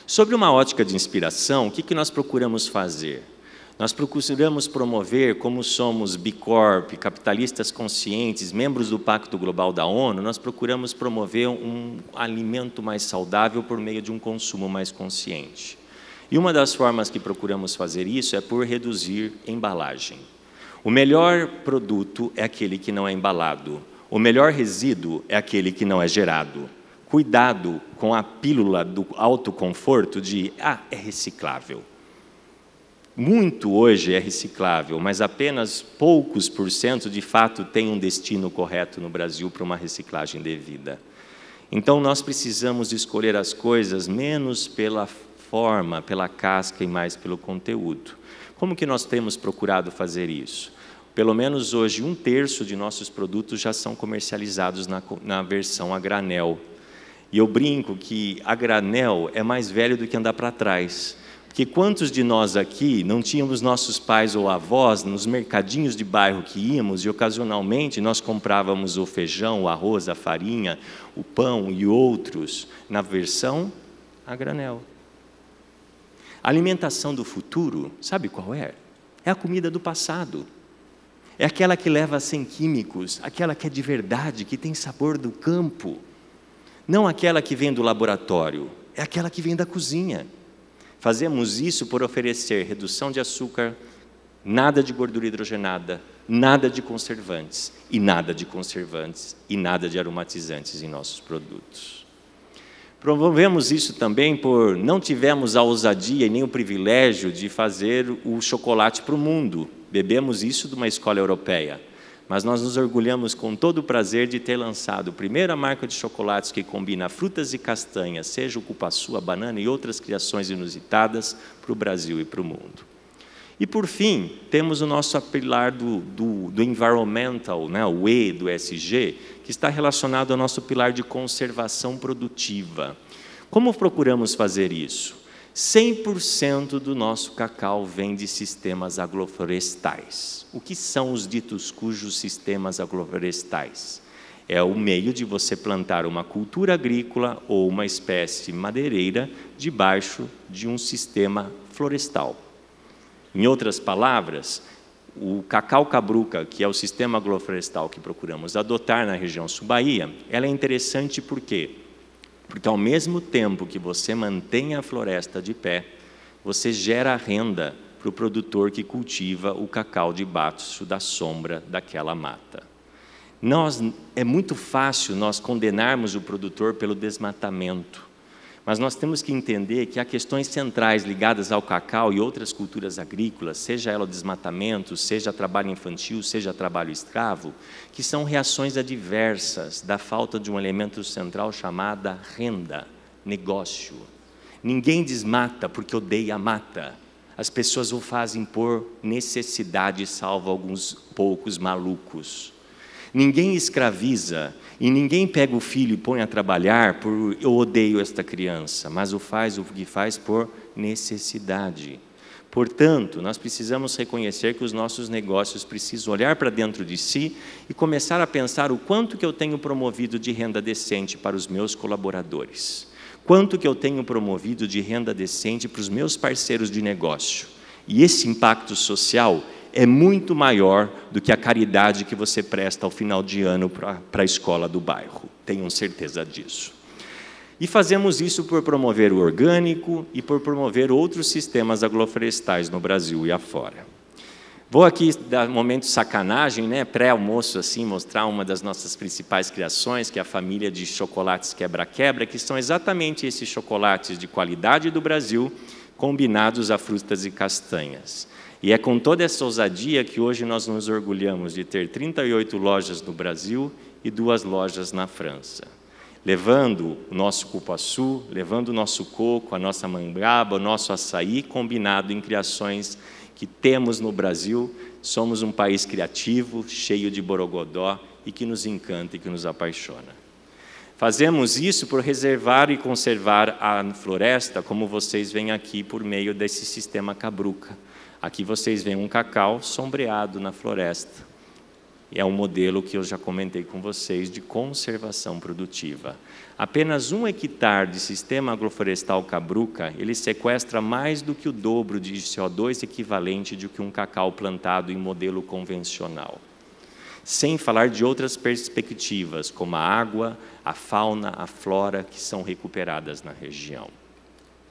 Sobre uma ótica de inspiração, o que nós procuramos fazer? Nós procuramos promover, como somos B Corp, capitalistas conscientes, membros do Pacto Global da ONU, nós procuramos promover um alimento mais saudável por meio de um consumo mais consciente. E uma das formas que procuramos fazer isso é por reduzir embalagem. O melhor produto é aquele que não é embalado. O melhor resíduo é aquele que não é gerado. Cuidado com a pílula do autoconforto de, é reciclável. Muito hoje é reciclável, mas apenas poucos % de fato tem um destino correto no Brasil para uma reciclagem devida. Então, nós precisamos escolher as coisas menos pela forma, pela casca e mais pelo conteúdo. Como que nós temos procurado fazer isso? Pelo menos hoje, 1/3 de nossos produtos já são comercializados na versão a granel. E eu brinco que a granel é mais velho do que andar para trás. Porque quantos de nós aqui não tínhamos nossos pais ou avós nos mercadinhos de bairro que íamos e ocasionalmente nós comprávamos o feijão, o arroz, a farinha, o pão e outros na versão a granel. A alimentação do futuro, sabe qual é? É a comida do passado. É aquela que leva sem químicos, aquela que é de verdade, que tem sabor do campo. Não aquela que vem do laboratório, é aquela que vem da cozinha. Fazemos isso por oferecer redução de açúcar, nada de gordura hidrogenada, nada de conservantes, e nada de conservantes, e nada de aromatizantes em nossos produtos. Promovemos isso também por não tivemos a ousadia e nem o privilégio de fazer o chocolate para o mundo. Bebemos isso de uma escola europeia. Mas nós nos orgulhamos com todo o prazer de ter lançado a primeira marca de chocolates que combina frutas e castanhas, seja o cupuaçu, a banana e outras criações inusitadas para o Brasil e para o mundo. E, por fim, temos o nosso pilar do environmental, o E do ESG, que está relacionado ao nosso pilar de conservação produtiva. Como procuramos fazer isso? 100% do nosso cacau vem de sistemas agroflorestais. O que são os ditos cujos sistemas agroflorestais? É o meio de você plantar uma cultura agrícola ou uma espécie madeireira debaixo de um sistema florestal. Em outras palavras, o cacau cabruca, que é o sistema agroflorestal que procuramos adotar na região sul-bahia, ela é interessante por quê? Porque ao mesmo tempo que você mantém a floresta de pé, você gera renda para o produtor que cultiva o cacau debaixo da sombra daquela mata. É muito fácil nós condenarmos o produtor pelo desmatamento, mas nós temos que entender que há questões centrais ligadas ao cacau e outras culturas agrícolas, seja ela o desmatamento, seja trabalho infantil, seja trabalho escravo, que são reações adversas da falta de um elemento central chamado renda, negócio. Ninguém desmata porque odeia a mata. As pessoas o fazem por necessidade, salvo alguns poucos malucos. Ninguém escraviza e ninguém pega o filho e põe a trabalhar por eu odeio esta criança, mas o que faz por necessidade. Portanto, nós precisamos reconhecer que os nossos negócios precisam olhar para dentro de si e começar a pensar o quanto que eu tenho promovido de renda decente para os meus colaboradores, quanto que eu tenho promovido de renda decente para os meus parceiros de negócio. E esse impacto social é muito maior do que a caridade que você presta ao final de ano para a escola do bairro, tenham certeza disso. E fazemos isso por promover o orgânico e por promover outros sistemas agroflorestais no Brasil e afora. Vou aqui dar um momento de sacanagem, né, pré-almoço, assim, mostrar uma das nossas principais criações, que é a família de chocolates quebra-quebra, que são exatamente esses chocolates de qualidade do Brasil, combinados a frutas e castanhas. E é com toda essa ousadia que hoje nós nos orgulhamos de ter 38 lojas no Brasil e 2 lojas na França. Levando o nosso cupuaçu, levando o nosso coco, a nossa mangaba, o nosso açaí, combinado em criações que temos no Brasil. Somos um país criativo, cheio de borogodó e que nos encanta e que nos apaixona. Fazemos isso por reservar e conservar a floresta, como vocês veem aqui, por meio desse sistema Cabruca. Aqui vocês veem um cacau sombreado na floresta. É um modelo que eu já comentei com vocês de conservação produtiva. Apenas 1 hectare de sistema agroflorestal Cabruca, ele sequestra mais do que o dobro de CO2 equivalente do que um cacau plantado em modelo convencional. Sem falar de outras perspectivas, como a água, a fauna, a flora, que são recuperadas na região.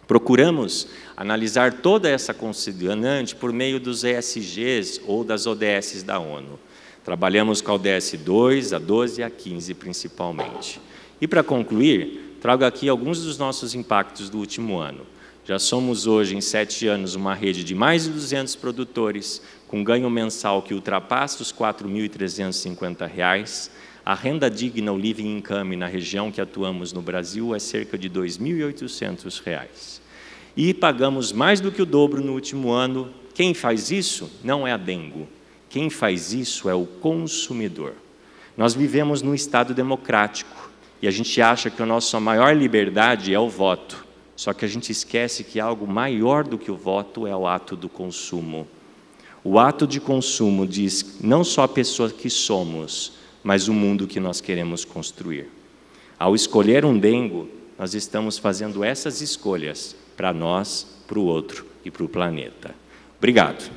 Procuramos analisar toda essa condicionante por meio dos ESGs ou das ODS da ONU. Trabalhamos com a ODS 2, a 12 e a 15, principalmente. E, para concluir, trago aqui alguns dos nossos impactos do último ano. Já somos hoje, em 7 anos, uma rede de mais de 200 produtores, com ganho mensal que ultrapassa os R$ 4.350. A renda digna, o living income, na região que atuamos no Brasil, é cerca de R$ 2.800. E pagamos mais do que o dobro no último ano. Quem faz isso não é a Dengo. Quem faz isso é o consumidor. Nós vivemos num Estado democrático e a gente acha que a nossa maior liberdade é o voto. Só que a gente esquece que algo maior do que o voto é o ato do consumo. O ato de consumo diz não só a pessoa que somos, mas o mundo que nós queremos construir. Ao escolher um Dengo, nós estamos fazendo essas escolhas para nós, para o outro e para o planeta. Obrigado.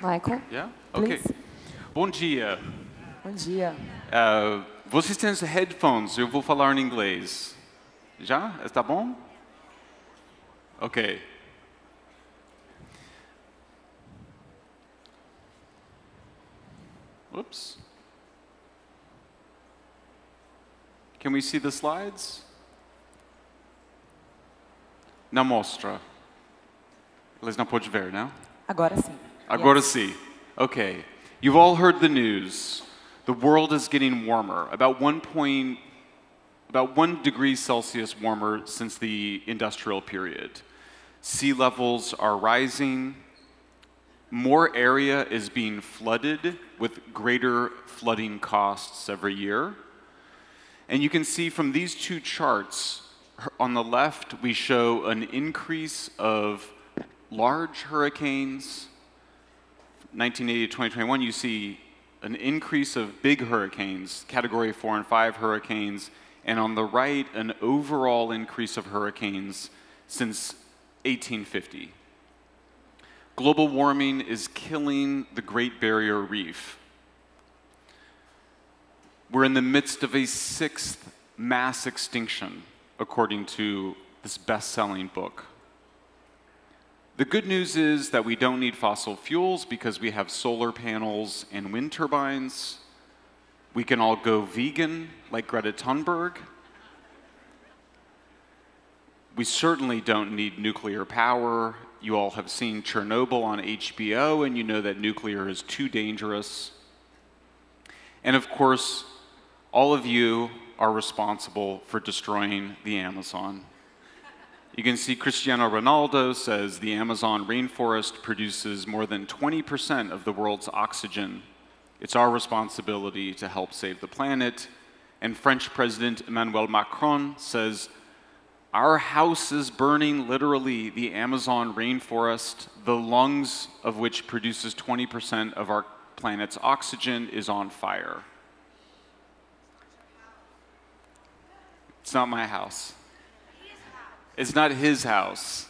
Michael? Yeah? Okay. Please. Bom dia. Bom dia. Vocês têm os headphones, eu vou falar em inglês. Já? Está bom? Ok. Oops. Can we see the slides? Não mostra. Eles não podem ver, não? Agora sim. Agora sim. Okay. You've all heard the news. The world is getting warmer, about 1 degree Celsius warmer since the industrial period. Sea levels are rising. More area is being flooded with greater flooding costs every year. And you can see from these 2 charts, on the left we show an increase of large hurricanes. 1980 to 2021, you see an increase of big hurricanes, category 4 and 5 hurricanes, and on the right, an overall increase of hurricanes since 1850. Global warming is killing the Great Barrier Reef. We're in the midst of a 6th mass extinction, according to this best-selling book. The good news is that we don't need fossil fuels because we have solar panels and wind turbines. We can all go vegan like Greta Thunberg. We certainly don't need nuclear power. You all have seen Chernobyl on HBO, and you know that nuclear is too dangerous. And of course, all of you are responsible for destroying the Amazon. You can see Cristiano Ronaldo says the Amazon rainforest produces more than 20% of the world's oxygen. It's our responsibility to help save the planet. And French President Emmanuel Macron says, "Our house is burning, literally, the Amazon rainforest, the lungs of which produces 20% of our planet's oxygen, is on fire." It's not my house. It's not his house.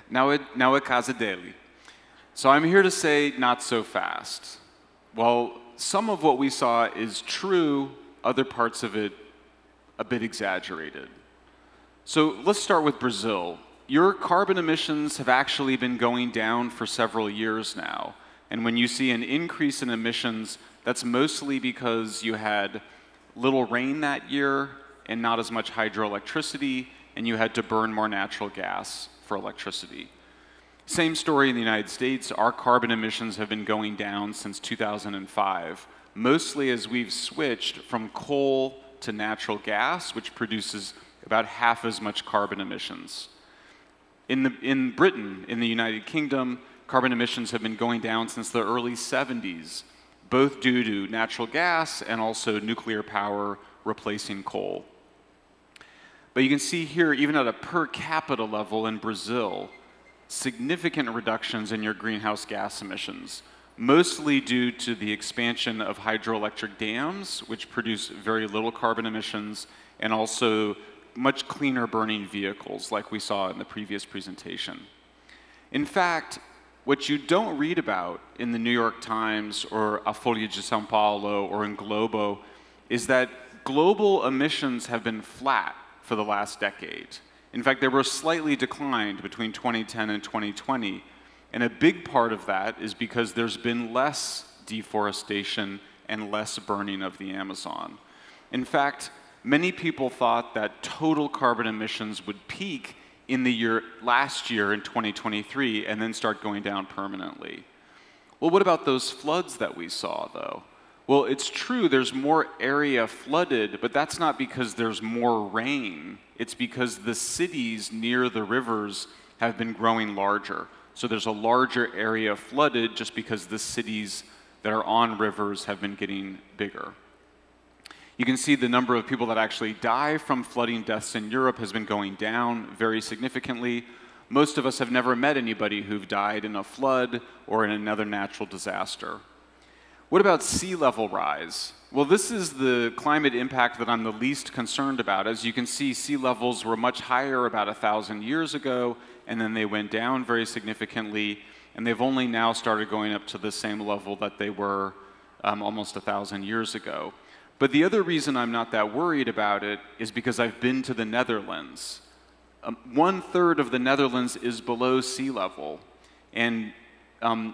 Now é casa dele. So I'm here to say, not so fast. While some of what we saw is true, other parts of it a bit exaggerated. So let's start with Brazil. Your carbon emissions have actually been going down for several years now. And when you see an increase in emissions, that's mostly because you had little rain that year and not as much hydroelectricity, and you had to burn more natural gas for electricity. Same story in the United States. Our carbon emissions have been going down since 2005, mostly as we've switched from coal to natural gas, which produces about half as much carbon emissions. In Britain, in the United Kingdom, carbon emissions have been going down since the early 70s, both due to natural gas and also nuclear power replacing coal. But you can see here, even at a per capita level in Brazil, significant reductions in your greenhouse gas emissions, mostly due to the expansion of hydroelectric dams, which produce very little carbon emissions, and also much cleaner burning vehicles, like we saw in the previous presentation. In fact, what you don't read about in the New York Times or A Folha de São Paulo or in Globo is that global emissions have been flat for the last decade. In fact, they were slightly declined between 2010 and 2020. And a big part of that is because there's been less deforestation and less burning of the Amazon. In fact, many people thought that total carbon emissions would peak in the last year in 2023 and then start going down permanently. Well, what about those floods that we saw, though? Well, it's true there's more area flooded, but that's not because there's more rain. It's because the cities near the rivers have been growing larger. So there's a larger area flooded just because the cities that are on rivers have been getting bigger. You can see the number of people that actually die from flooding deaths in Europe has been going down very significantly. Most of us have never met anybody who've died in a flood or in another natural disaster. What about sea level rise? Well, this is the climate impact that I'm the least concerned about. As you can see, sea levels were much higher about 1,000 years ago, and then they went down very significantly, and they've only now started going up to the same level that they were almost 1,000 years ago. But the other reason I'm not that worried about it is because I've been to the Netherlands. 1/3 of the Netherlands is below sea level, and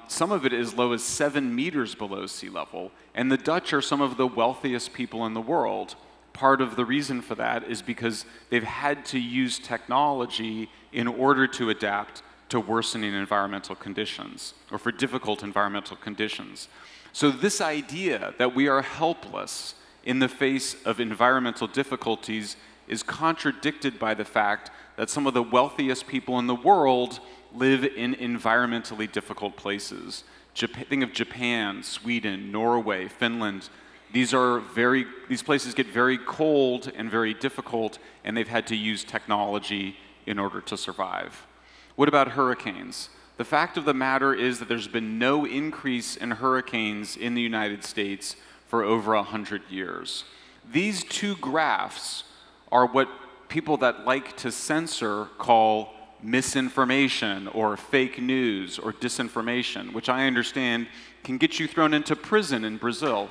some of it as low as 7 meters below sea level. And the Dutch are some of the wealthiest people in the world. Part of the reason for that is because they've had to use technology in order to adapt to worsening environmental conditions, or for difficult environmental conditions. So this idea that we are helpless in the face of environmental difficulties is contradicted by the fact that some of the wealthiest people in the world live in environmentally difficult places. Think of Japan, Sweden, Norway, Finland. These places get very cold and very difficult, and they've had to use technology in order to survive. What about hurricanes? The fact of the matter is that there's been no increase in hurricanes in the United States for over 100 years. These two graphs are what people that like to censor call misinformation or fake news or disinformation, which I understand can get you thrown into prison in Brazil.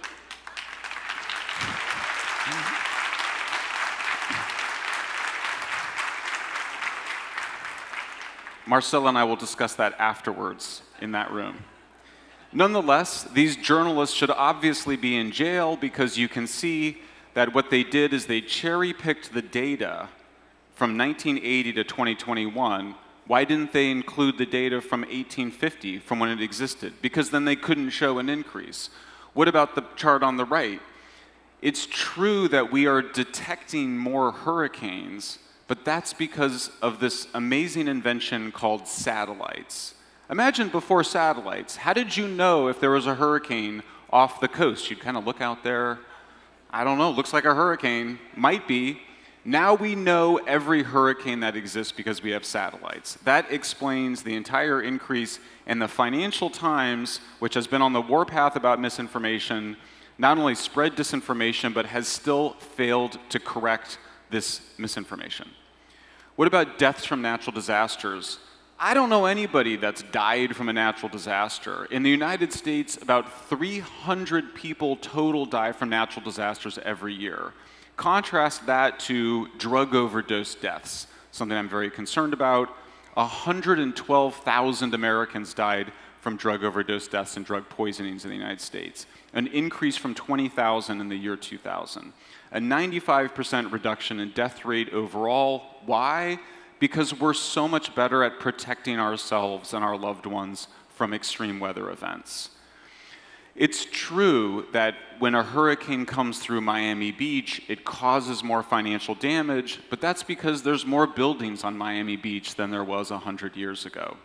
Marcella and I will discuss that afterwards in that room. Nonetheless, these journalists should obviously be in jail because you can see that what they did is they cherry-picked the data from 1980 to 2021. Why didn't they include the data from 1850, from when it existed? Because then they couldn't show an increase. What about the chart on the right? It's true that we are detecting more hurricanes, but that's because of this amazing invention called satellites. Imagine before satellites, how did you know if there was a hurricane off the coast? You'd kind of look out there, I don't know, looks like a hurricane, might be. Now we know every hurricane that exists because we have satellites. That explains the entire increase in the Financial Times, which has been on the warpath about misinformation, not only spread disinformation, but has still failed to correct this misinformation. What about deaths from natural disasters? I don't know anybody that's died from a natural disaster. In the United States, about 300 people total die from natural disasters every year. Contrast that to drug overdose deaths, something I'm very concerned about. 112,000 Americans died from drug overdose deaths and drug poisonings in the United States, an increase from 20,000 in the year 2000. A 95% reduction in death rate overall. Why? Because we're so much better at protecting ourselves and our loved ones from extreme weather events. It's true that when a hurricane comes through Miami Beach, it causes more financial damage, but that's because there's more buildings on Miami Beach than there was 100 years ago.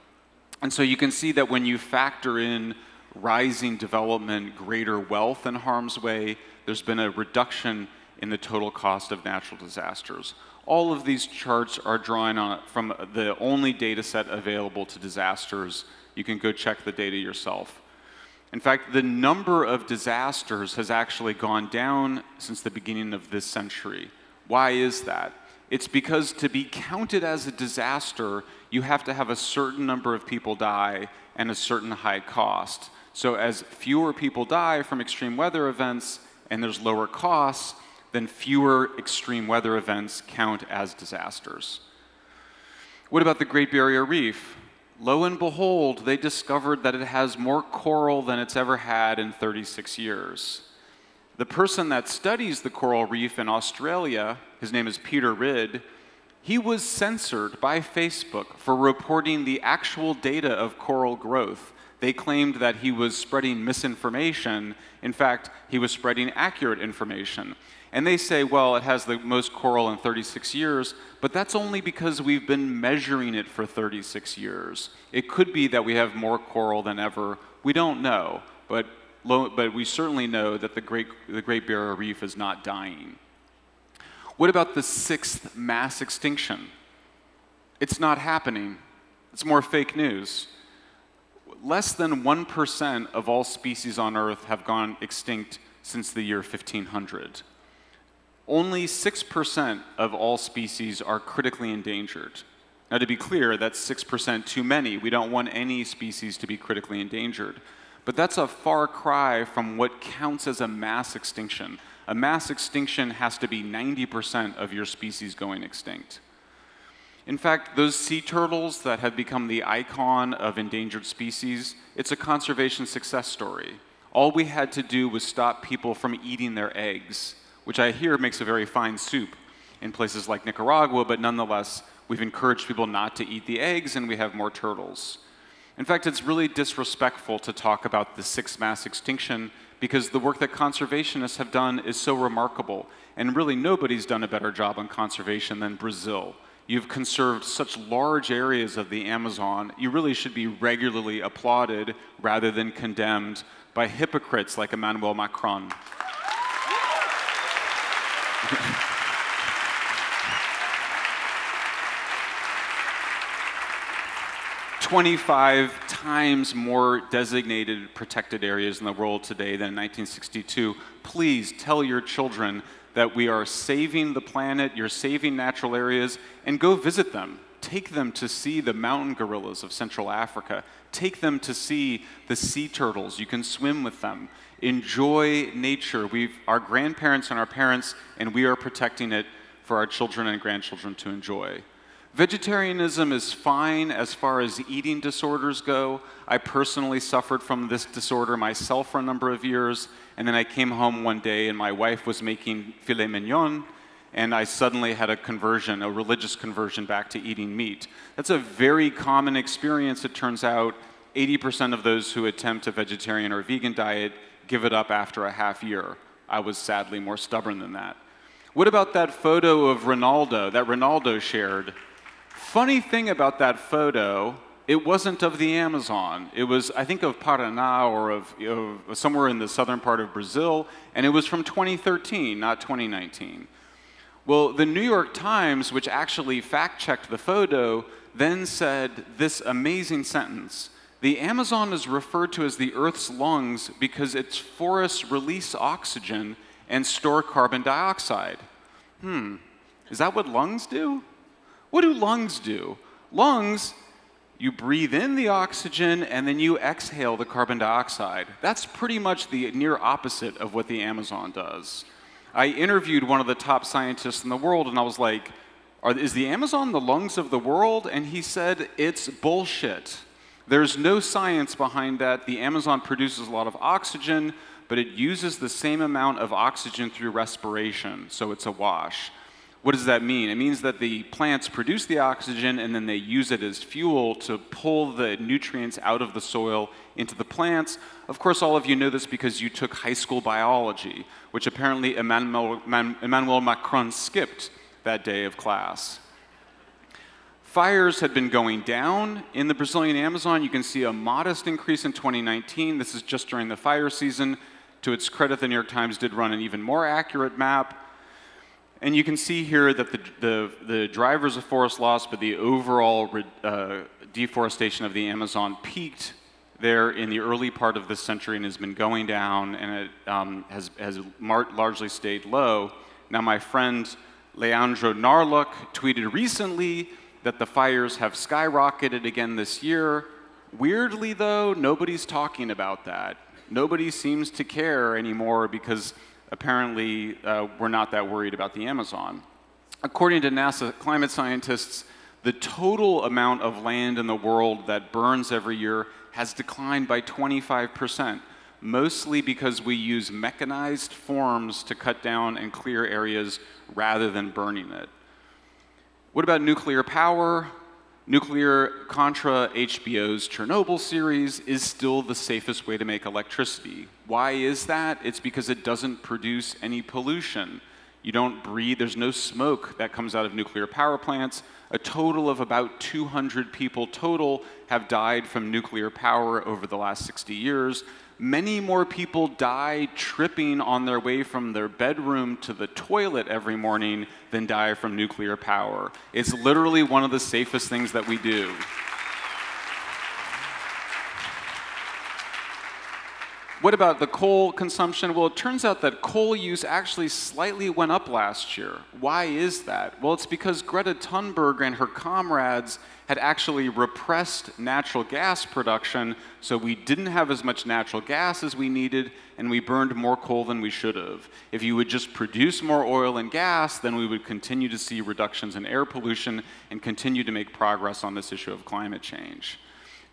And so you can see that when you factor in rising development, greater wealth in harm's way, there's been a reduction in the total cost of natural disasters. All of these charts are drawn on from the only data set available to disasters. You can go check the data yourself. In fact, the number of disasters has actually gone down since the beginning of this century. Why is that? It's because to be counted as a disaster, you have to have a certain number of people die and a certain high cost. So as fewer people die from extreme weather events and there's lower costs, then fewer extreme weather events count as disasters. What about the Great Barrier Reef? Lo and behold, they discovered that it has more coral than it's ever had in 36 years. The person that studies the coral reef in Australia, his name is Peter Ridd, he was censored by Facebook for reporting the actual data of coral growth. They claimed that he was spreading misinformation. In fact, he was spreading accurate information. And they say, well, it has the most coral in 36 years, but that's only because we've been measuring it for 36 years. It could be that we have more coral than ever. We don't know, but we certainly know that the Great Barrier Reef is not dying. What about the 6th mass extinction? It's not happening. It's more fake news. Less than 1% of all species on Earth have gone extinct since the year 1500. Only 6% of all species are critically endangered. Now, to be clear, that's 6% too many. We don't want any species to be critically endangered. But that's a far cry from what counts as a mass extinction. A mass extinction has to be 90% of your species going extinct. In fact, those sea turtles that have become the icon of endangered species, it's a conservation success story. All we had to do was stop people from eating their eggs, which I hear makes a very fine soup in places like Nicaragua, but nonetheless, we've encouraged people not to eat the eggs and we have more turtles. In fact, it's really disrespectful to talk about the 6th mass extinction because the work that conservationists have done is so remarkable, and really nobody's done a better job on conservation than Brazil. You've conserved such large areas of the Amazon. You really should be regularly applauded rather than condemned by hypocrites like Emmanuel Macron. 25 times more designated protected areas in the world today than in 1962. Please tell your children that we are saving the planet, you're saving natural areas, and go visit them. Take them to see the mountain gorillas of Central Africa. Take them to see the sea turtles. You can swim with them. Enjoy nature. Our grandparents and our parents, and we are protecting it for our children and grandchildren to enjoy. Vegetarianism is fine as far as eating disorders go. I personally suffered from this disorder myself for a number of years, and then I came home one day and my wife was making filet mignon, and I suddenly had a conversion, a religious conversion back to eating meat. That's a very common experience, it turns out. 80% of those who attempt a vegetarian or vegan diet give it up after a half year. I was sadly more stubborn than that. What about that photo of Ronaldo that Ronaldo shared? Funny thing about that photo, it wasn't of the Amazon. It was, I think, of Paraná or of somewhere in the southern part of Brazil, and it was from 2013, not 2019. Well, the New York Times, which actually fact-checked the photo, then said this amazing sentence: the Amazon is referred to as the Earth's lungs because its forests release oxygen and store carbon dioxide. Is that what lungs do? What do lungs do? Lungs, you breathe in the oxygen and then you exhale the carbon dioxide. That's pretty much the near opposite of what the Amazon does. I interviewed one of the top scientists in the world and I was like, is the Amazon the lungs of the world? And he said, it's bullshit. There's no science behind that. The Amazon produces a lot of oxygen, but it uses the same amount of oxygen through respiration, so it's a wash. What does that mean? It means that the plants produce the oxygen and then they use it as fuel to pull the nutrients out of the soil into the plants. Of course, all of you know this because you took high school biology, which apparently Emmanuel Macron skipped that day of class. Fires had been going down in the Brazilian Amazon. You can see a modest increase in 2019. This is just during the fire season. To its credit, the New York Times did run an even more accurate map. And you can see here that the drivers of forest loss, but the overall deforestation of the Amazon peaked there in the early part of this century and has been going down, and it has largely stayed low. Now, my friend Leandro Narlock tweeted recently that the fires have skyrocketed again this year. Weirdly, though, nobody's talking about that. Nobody seems to care anymore because apparently we're not that worried about the Amazon. According to NASA climate scientists, the total amount of land in the world that burns every year has declined by 25%, mostly because we use mechanized forms to cut down and clear areas rather than burning it. What about nuclear power? Nuclear contra HBO's Chernobyl series is still the safest way to make electricity. Why is that? It's because it doesn't produce any pollution. You don't breathe, there's no smoke that comes out of nuclear power plants. A total of about 200 people total have died from nuclear power over the last 60 years. Many more people die tripping on their way from their bedroom to the toilet every morning than die from nuclear power. It's literally one of the safest things that we do. What about the coal consumption? Well, it turns out that coal use actually slightly went up last year. Why is that? Well, it's because Greta Thunberg and her comrades had actually repressed natural gas production, so we didn't have as much natural gas as we needed, and we burned more coal than we should have. If you would just produce more oil and gas, then we would continue to see reductions in air pollution and continue to make progress on this issue of climate change.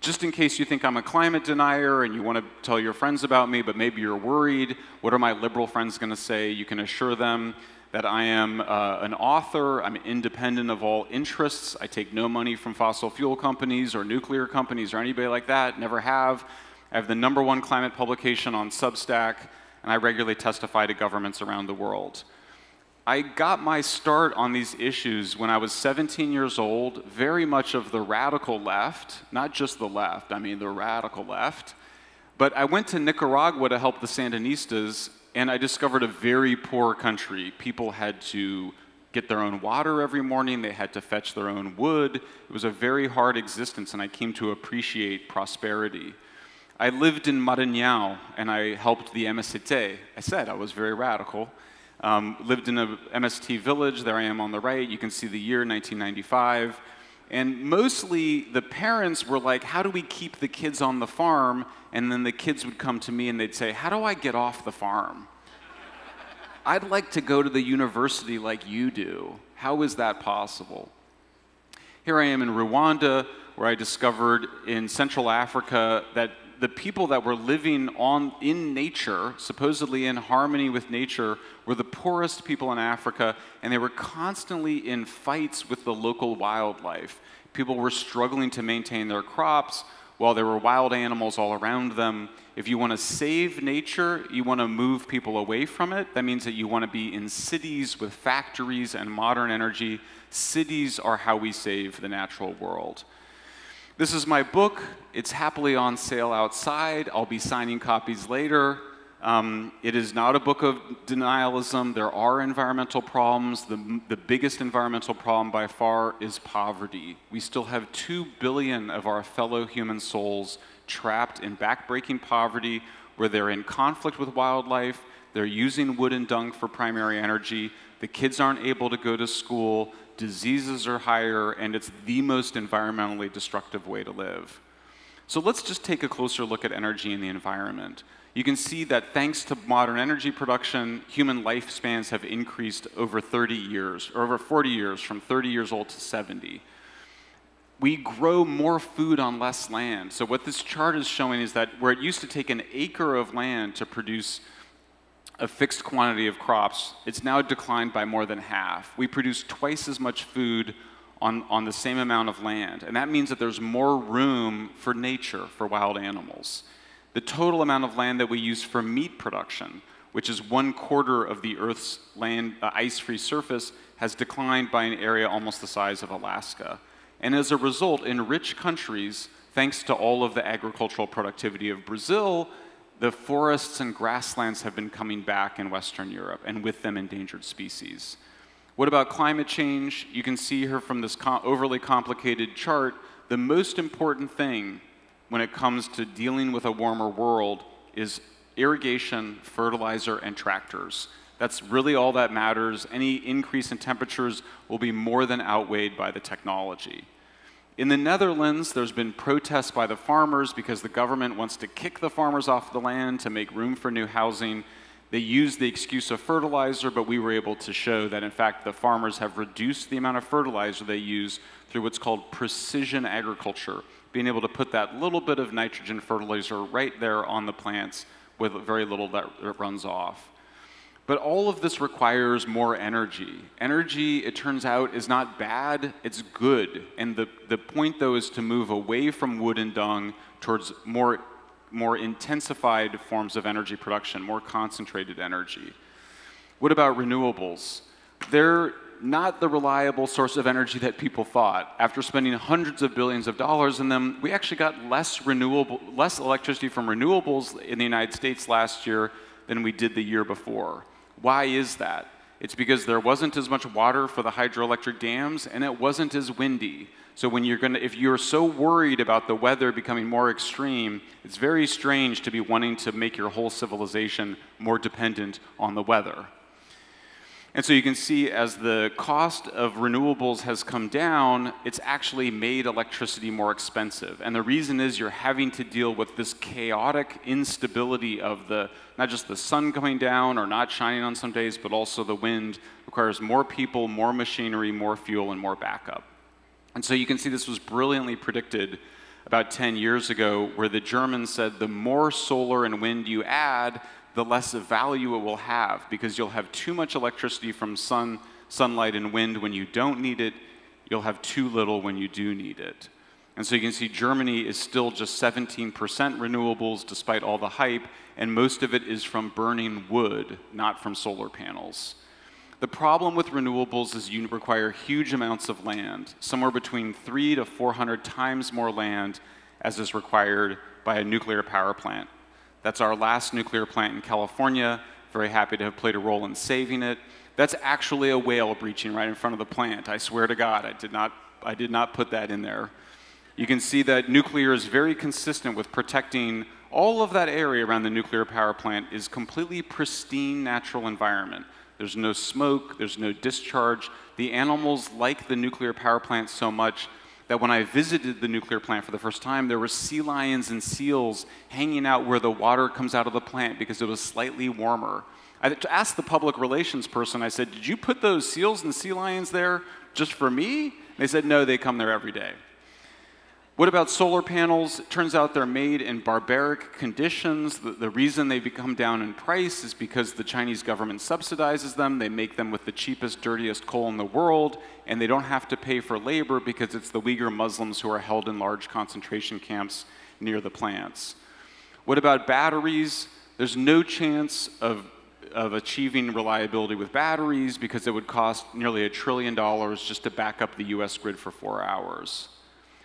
Just in case you think I'm a climate denier and you want to tell your friends about me, but maybe you're worried, what are my liberal friends going to say? You can assure them that I am an author, I'm independent of all interests, I take no money from fossil fuel companies or nuclear companies or anybody like that, never have. I have the #1 climate publication on Substack, and I regularly testify to governments around the world. I got my start on these issues when I was 17 years old, very much of the radical left, not just the left, I mean the radical left. But I went to Nicaragua to help the Sandinistas, and I discovered a very poor country. People had to get their own water every morning, they had to fetch their own wood. It was a very hard existence, and I came to appreciate prosperity. I lived in Maranhão, and I helped the MST. I said I was very radical. Lived in a MST village, there I am on the right, you can see the year, 1995. And mostly the parents were like, how do we keep the kids on the farm? And then the kids would come to me and they'd say, how do I get off the farm? I'd like to go to the university like you do. How is that possible? Here I am in Rwanda, where I discovered in Central Africa that the people that were living in nature, supposedly in harmony with nature, were the poorest people in Africa, and they were constantly in fights with the local wildlife. People were struggling to maintain their crops while there were wild animals all around them. If you want to save nature, you want to move people away from it. That means that you want to be in cities with factories and modern energy. Cities are how we save the natural world. This is my book. It's happily on sale outside. I'll be signing copies later. It is not a book of denialism. There are environmental problems. The biggest environmental problem by far is poverty. We still have 2 billion of our fellow human souls trapped in backbreaking poverty, where they're in conflict with wildlife, they're using wood and dung for primary energy, the kids aren't able to go to school, diseases are higher, and it's the most environmentally destructive way to live. So let's just take a closer look at energy and the environment. You can see that thanks to modern energy production, human lifespans have increased over 30 years, or over 40 years, from 30 years old to 70. We grow more food on less land. So what this chart is showing is that where it used to take an acre of land to produce a fixed quantity of crops, it's now declined by more than half. We produce twice as much food on the same amount of land. And that means that there's more room for nature, for wild animals. The total amount of land that we use for meat production, which is 1/4 of the Earth's land ice-free surface, has declined by an area almost the size of Alaska. And as a result, in rich countries, thanks to all of the agricultural productivity of Brazil, the forests and grasslands have been coming back in Western Europe, and with them endangered species. What about climate change? You can see here from this overly complicated chart, the most important thing when it comes to dealing with a warmer world is irrigation, fertilizer, and tractors. That's really all that matters. Any increase in temperatures will be more than outweighed by the technology. In the Netherlands, there's been protests by the farmers because the government wants to kick the farmers off the land to make room for new housing. They use the excuse of fertilizer, but we were able to show that, in fact, the farmers have reduced the amount of fertilizer they use through what's called precision agriculture, being able to put that little bit of nitrogen fertilizer right there on the plants with very little that runs off. But all of this requires more energy. Energy, it turns out, is not bad, it's good. And the point, though, is to move away from wood and dung towards more intensified forms of energy production, more concentrated energy. What about renewables? They're not the reliable source of energy that people thought. After spending hundreds of billions of dollars in them, we actually got less electricity from renewables in the United States last year than we did the year before. Why is that? It's because there wasn't as much water for the hydroelectric dams, and it wasn't as windy. So when if you're so worried about the weather becoming more extreme, it's very strange to be wanting to make your whole civilization more dependent on the weather. And so you can see as the cost of renewables has come down, it's actually made electricity more expensive. And the reason is you're having to deal with this chaotic instability of not just the sun coming down or not shining on some days, but also the wind requires more people, more machinery, more fuel, and more backup. And so you can see this was brilliantly predicted about 10 years ago, where the Germans said the more solar and wind you add, the less value it will have, because you'll have too much electricity from sunlight and wind when you don't need it. You'll have too little when you do need it. And so you can see Germany is still just 17% renewables despite all the hype, and most of it is from burning wood, not from solar panels. The problem with renewables is you require huge amounts of land, somewhere between 300 to 400 times more land as is required by a nuclear power plant. That's our last nuclear plant in California. Very happy to have played a role in saving it. That's actually a whale breaching right in front of the plant. I swear to God, I did not put that in there. You can see that nuclear is very consistent with protecting all of that area around the nuclear power plant is completely pristine natural environment. There's no smoke, there's no discharge. The animals like the nuclear power plant so much that when I visited the nuclear plant for the first time, there were sea lions and seals hanging out where the water comes out of the plant because it was slightly warmer. I asked the public relations person, I said, did you put those seals and sea lions there just for me? And they said, no, they come there every day. What about solar panels? It turns out they're made in barbaric conditions. The reason they come down in price is because the Chinese government subsidizes them. They make them with the cheapest, dirtiest coal in the world, and they don't have to pay for labor because it's the Uyghur Muslims who are held in large concentration camps near the plants. What about batteries? There's no chance of achieving reliability with batteries because it would cost nearly $1 trillion just to back up the US grid for 4 hours.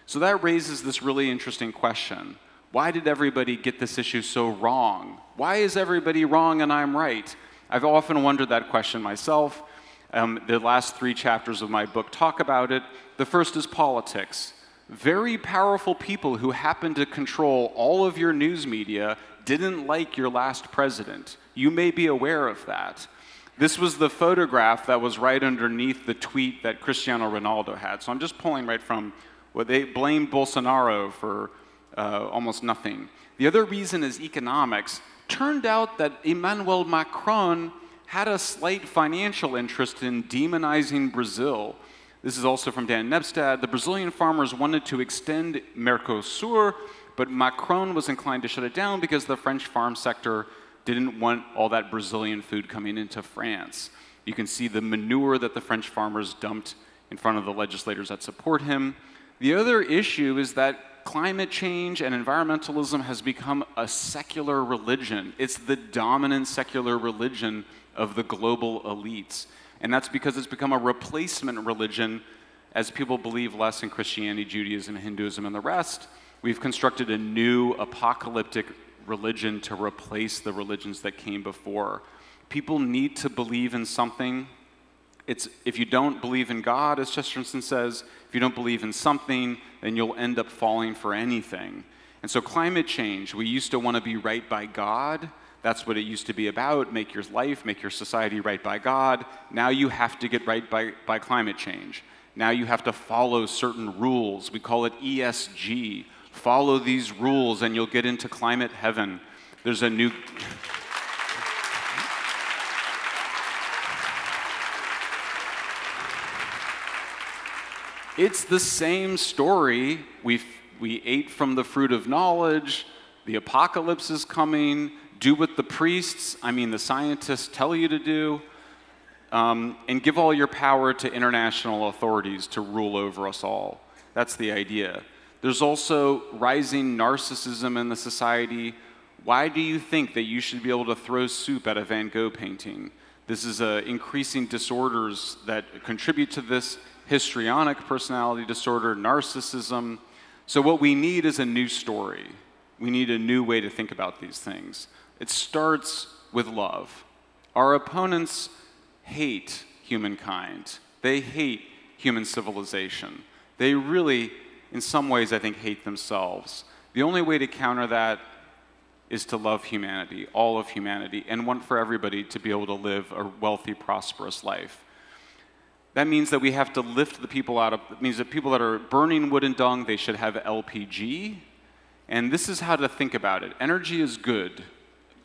So that raises this really interesting question. Why did everybody get this issue so wrong? Why is everybody wrong and I'm right? I've often wondered that question myself. The last 3 chapters of my book talk about it. The first is politics. Very powerful people who happen to control all of your news media didn't like your last president. You may be aware of that. This was the photograph that was right underneath the tweet that Cristiano Ronaldo had. So I'm just pulling right from what they blamed Bolsonaro for almost nothing. The other reason is economics. Turned out that Emmanuel Macron had a slight financial interest in demonizing Brazil. This is also from Dan Nebstad. The Brazilian farmers wanted to extend Mercosur, but Macron was inclined to shut it down because the French farm sector didn't want all that Brazilian food coming into France. You can see the manure that the French farmers dumped in front of the legislators that support him. The other issue is that climate change and environmentalism has become a secular religion. It's the dominant secular religion of the global elites. And that's because it's become a replacement religion as people believe less in Christianity, Judaism, Hinduism, and the rest. We've constructed a new apocalyptic religion to replace the religions that came before. People need to believe in something. If you don't believe in God, as Chesterton says, if you don't believe in something, then you'll end up falling for anything. And so climate change, we used to want to be right by God. That's what it used to be about. Make your life, make your society right by God. Now you have to get right by climate change. Now you have to follow certain rules. We call it ESG. Follow these rules and you'll get into climate heaven. There's a new... It's the same story. We ate from the fruit of knowledge. The apocalypse is coming. Do what the priests, the scientists tell you to do. And give all your power to international authorities to rule over us all. That's the idea. There's also rising narcissism in the society. Why do you think that you should be able to throw soup at a Van Gogh painting? This is increasing disorders that contribute to this. Histrionic personality disorder, narcissism. So what we need is a new story. We need a new way to think about these things. It starts with love. Our opponents hate humankind. They hate human civilization. They really, in some ways, I think, hate themselves. The only way to counter that is to love humanity, all of humanity, and want for everybody to be able to live a wealthy, prosperous life. That means that we have to lift the people out of, it means that people that are burning wood and dung, they should have LPG. And this is how to think about it. Energy is good.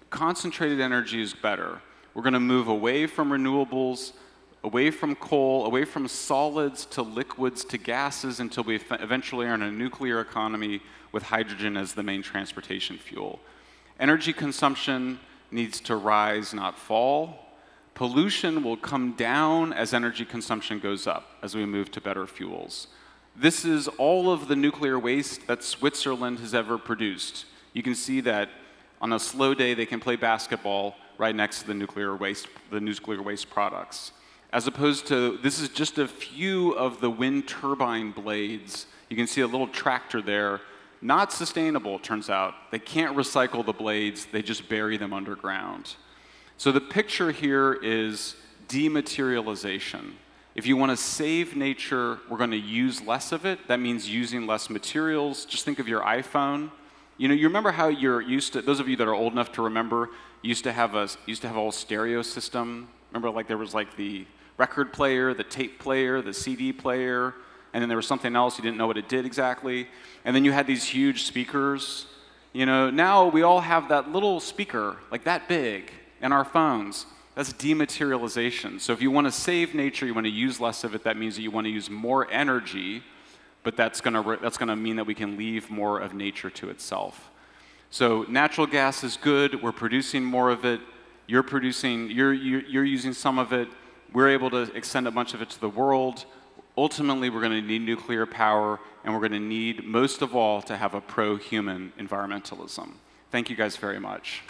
Concentrated energy is better. We're going to move away from renewables, away from coal, away from solids to liquids to gases until we eventually are in a nuclear economy with hydrogen as the main transportation fuel. Energy consumption needs to rise, not fall. Pollution will come down as energy consumption goes up as we move to better fuels. This is all of the nuclear waste that Switzerland has ever produced. You can see that on a slow day they can play basketball right next to the nuclear waste products. As opposed to, this is just a few of the wind turbine blades. You can see a little tractor there. Not sustainable, it turns out. They can't recycle the blades, they just bury them underground. So the picture here is dematerialization. If you want to save nature, we're going to use less of it. That means using less materials. Just think of your iPhone. You remember how you're used to, those of you that are old enough to remember, used to have a whole stereo system. Remember, like there was like the record player, the tape player, the CD player, and then there was something else you didn't know what it did exactly. And then you had these huge speakers. Now we all have that little speaker, like that big, in our phones. That's dematerialization. So if you want to save nature, you want to use less of it, that means that you want to use more energy, but that's going to mean that we can leave more of nature to itself. So natural gas is good. We're producing more of it. You're using some of it. We're able to extend a bunch of it to the world. Ultimately, we're going to need nuclear power, and we're going to need, most of all, to have a pro-human environmentalism. Thank you guys very much.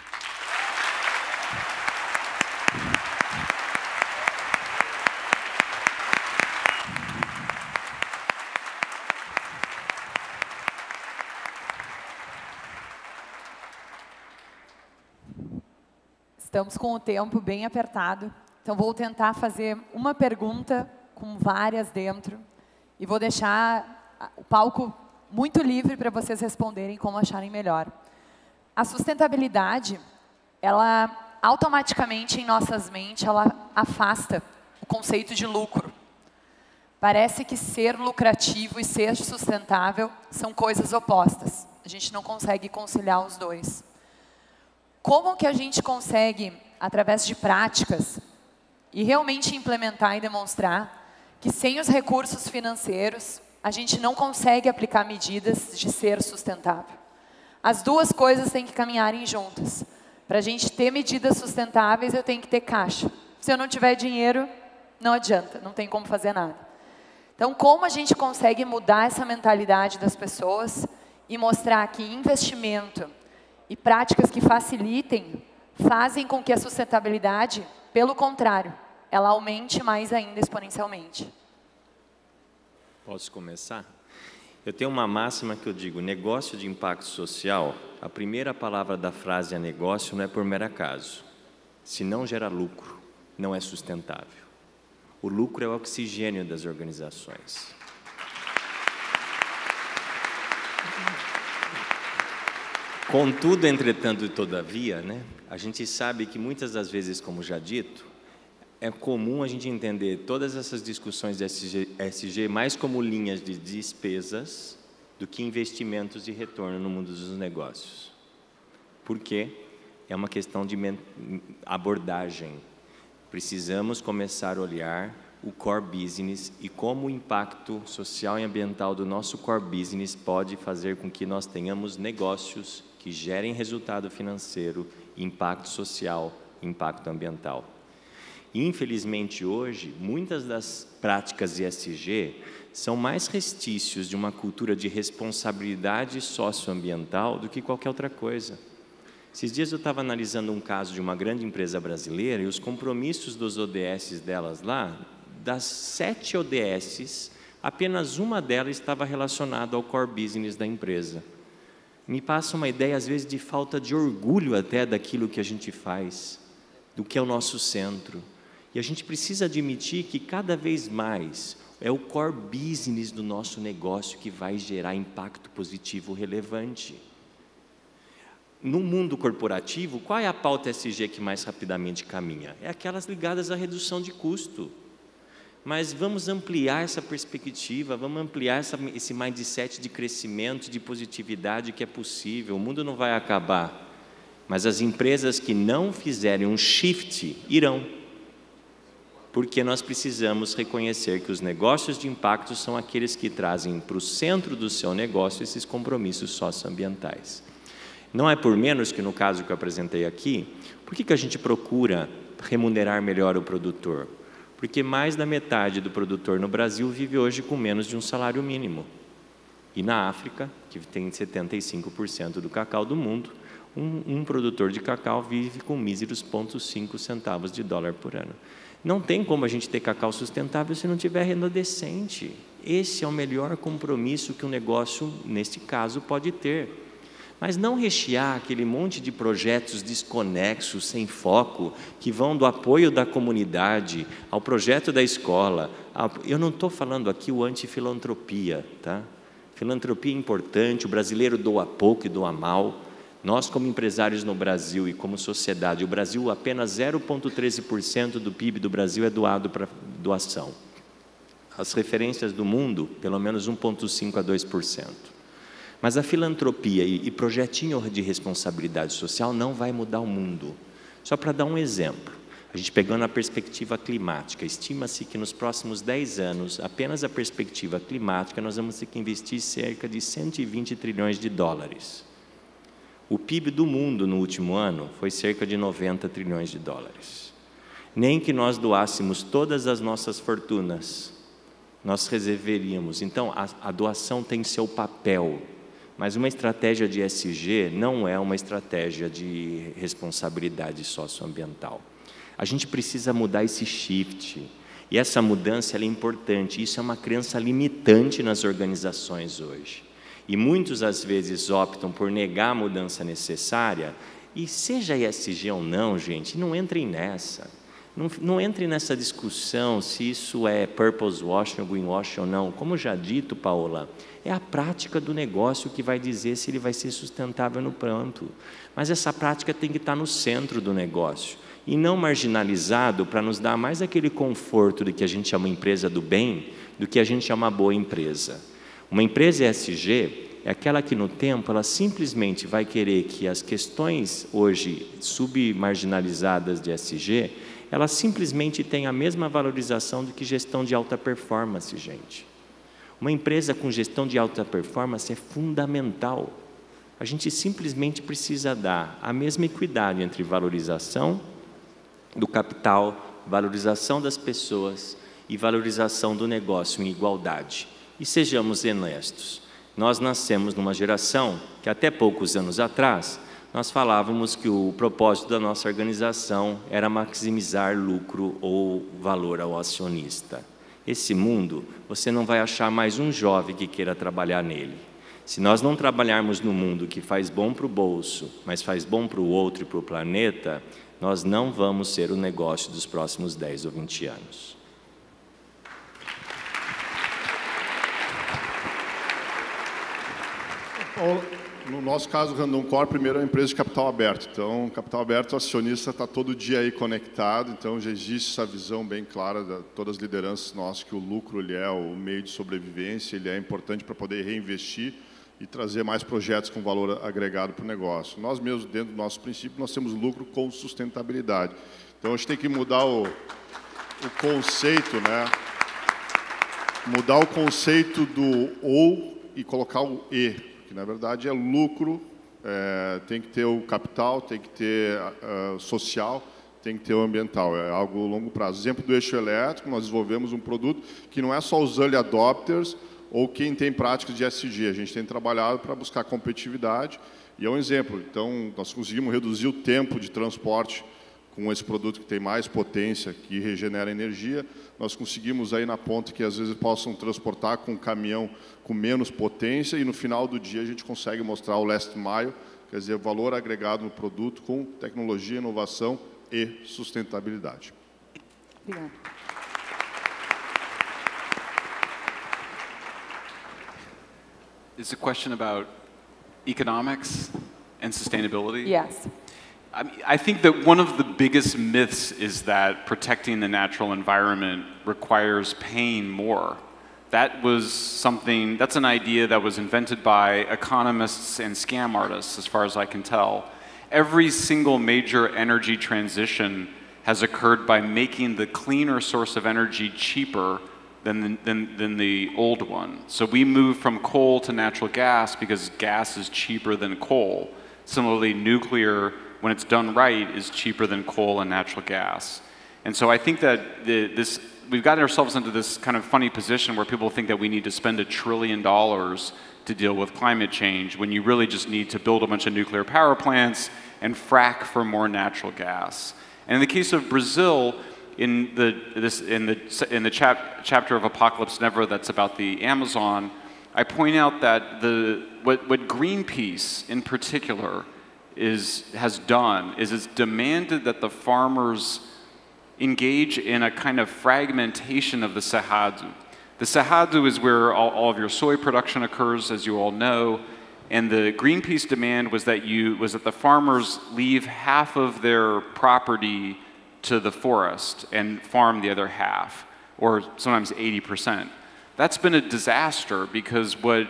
Estamos com o tempo bem apertado, então vou tentar fazer uma pergunta com várias dentro e vou deixar o palco muito livre para vocês responderem como acharem melhor. A sustentabilidade, ela automaticamente em nossas mentes, ela afasta o conceito de lucro. Parece que ser lucrativo e ser sustentável são coisas opostas. A gente não consegue conciliar os dois. Como que a gente consegue, através de práticas, e realmente implementar e demonstrar que sem os recursos financeiros, a gente não consegue aplicar medidas de ser sustentável? As duas coisas têm que caminharem juntas. Para a gente ter medidas sustentáveis, eu tenho que ter caixa. Se eu não tiver dinheiro, não adianta, não tem como fazer nada. Então, como a gente consegue mudar essa mentalidade das pessoas e mostrar que investimento e práticas que facilitem fazem com que a sustentabilidade, pelo contrário, ela aumente mais ainda exponencialmente? Posso começar? Eu tenho uma máxima que eu digo: negócio de impacto social, a primeira palavra da frase é negócio, não é por mero acaso. Se não gera lucro, não é sustentável. O lucro é o oxigênio das organizações. Contudo, entretanto e todavia, a gente sabe que muitas das vezes, como já dito, é comum a gente entender todas essas discussões de ESG mais como linhas de despesas do que investimentos de retorno no mundo dos negócios. Por quê? É uma questão de abordagem. Precisamos começar a olhar o core business e como o impacto social e ambiental do nosso core business pode fazer com que nós tenhamos negócios que gerem resultado financeiro, impacto social, impacto ambiental. Infelizmente, hoje, muitas das práticas ESG são mais restícios de uma cultura de responsabilidade socioambiental do que qualquer outra coisa. Esses dias eu estava analisando um caso de uma grande empresa brasileira e os compromissos dos ODS delas lá, das 7 ODS, apenas uma delas estava relacionada ao core business da empresa. Me passa uma ideia, às vezes, de falta de orgulho até daquilo que a gente faz, do que é o nosso centro. E a gente precisa admitir que cada vez mais é o core business do nosso negócio que vai gerar impacto positivo relevante. No mundo corporativo, qual é a pauta ESG que mais rapidamente caminha? É aquelas ligadas à redução de custo. Mas vamos ampliar essa perspectiva, vamos ampliar esse mindset de crescimento, de positividade que é possível. O mundo não vai acabar, mas as empresas que não fizerem um shift irão. Porque nós precisamos reconhecer que os negócios de impacto são aqueles que trazem para o centro do seu negócio esses compromissos socioambientais. Não é por menos que no caso que eu apresentei aqui, por que a gente procura remunerar melhor o produtor? Porque mais da metade do produtor no Brasil vive hoje com menos de um salário mínimo. E na África, que tem 75% do cacau do mundo, um produtor de cacau vive com míseros 0,5 centavos de dólar por ano. Não tem como a gente ter cacau sustentável se não tiver renda decente. Esse é o melhor compromisso que um negócio, neste caso, pode ter. Mas não rechear aquele monte de projetos desconexos, sem foco, que vão do apoio da comunidade ao projeto da escola. Eu não estou falando aqui o antifilantropia, tá? Filantropia é importante, o brasileiro doa pouco e doa mal. Nós, como empresários no Brasil e como sociedade, o Brasil, apenas 0,13% do PIB do Brasil é doado para doação. As referências do mundo, pelo menos 1,5% a 2%. Mas a filantropia e projetinho de responsabilidade social não vai mudar o mundo. Só para dar um exemplo, a gente pegando a perspectiva climática, estima-se que nos próximos 10 anos, apenas a perspectiva climática, nós vamos ter que investir cerca de 120 trilhões de dólares. O PIB do mundo no último ano foi cerca de 90 trilhões de dólares. Nem que nós doássemos todas as nossas fortunas, nós reservaríamos. Então, a doação tem seu papel. Mas uma estratégia de ESG não é uma estratégia de responsabilidade socioambiental. A gente precisa mudar esse shift. E essa mudança ela é importante. Isso é uma crença limitante nas organizações hoje. E muitos, às vezes, optam por negar a mudança necessária, E seja ESG ou não, gente, não entrem nessa. Não entre nessa discussão se isso é purpose washing ou greenwashing ou não. Como já dito, Paola, é a prática do negócio que vai dizer se ele vai ser sustentável no pronto. Mas essa prática tem que estar no centro do negócio e não marginalizado para nos dar mais aquele conforto de que a gente chama empresa do bem do que a gente chama boa empresa. Uma empresa ESG é aquela que no tempo ela simplesmente vai querer que as questões hoje submarginalizadas de ESG ela simplesmente tem a mesma valorização do que gestão de alta performance, gente. Uma empresa com gestão de alta performance é fundamental. A gente simplesmente precisa dar a mesma equidade entre valorização do capital, valorização das pessoas e valorização do negócio em igualdade. E sejamos honestos, nós nascemos numa geração que até poucos anos atrás nós falávamos que o propósito da nossa organização era maximizar lucro ou valor ao acionista. Esse mundo, você não vai achar mais um jovem que queira trabalhar nele. Se nós não trabalharmos no mundo que faz bom para o bolso, mas faz bom para o outro e para o planeta, nós não vamos ser o negócio dos próximos 10 ou 20 anos. No nosso caso, o Randon Corp, primeiro é uma empresa de capital aberto. Então, capital aberto, o acionista está todo dia aí conectado. Então, já existe essa visão bem clara de todas as lideranças nossas que o lucro ele é o meio de sobrevivência, ele é importante para poder reinvestir e trazer mais projetos com valor agregado para o negócio. Nós mesmos, dentro do nosso princípio, nós temos lucro com sustentabilidade. Então, a gente tem que mudar o conceito, né? Mudar o conceito do ou e colocar o e. Na verdade, é lucro, tem que ter o capital, tem que ter social, tem que ter o ambiental. É algo a longo prazo. Exemplo do eixo elétrico, nós desenvolvemos um produto que não é só os early adopters ou quem tem práticas de ESG. A gente tem trabalhado para buscar competitividade e é um exemplo. Então, nós conseguimos reduzir o tempo de transporte com esse produto que tem mais potência, que regenera energia. Nós conseguimos aí na ponta que às vezes possam transportar com um caminhão com menos potência e no final do dia a gente consegue mostrar o last mile, quer dizer, valor agregado no produto com tecnologia, inovação e sustentabilidade. Obrigada. Is a question about economics and sustainability? Yes. I think that one of the biggest myths is that protecting the natural environment requires paying more. That's an idea that was invented by economists and scam artists, as far as I can tell. Every single major energy transition has occurred by making the cleaner source of energy cheaper than the old one. So we moved from coal to natural gas because gas is cheaper than coal. Similarly, nuclear, when it's done right, is cheaper than coal and natural gas. And so I think that we've gotten ourselves into this kind of funny position where people think that we need to spend $1 trillion to deal with climate change when you really just need to build a bunch of nuclear power plants and frack for more natural gas. And in the case of Brazil, in the chapter of Apocalypse Never that's about the Amazon, I point out that what Greenpeace in particular has done is it's demanded that the farmers engage in a kind of fragmentation of the Cerrado. The Cerrado is where all of your soy production occurs, as you all know, and the Greenpeace demand was that the farmers leave half of their property to the forest and farm the other half, or sometimes 80%. That's been a disaster because what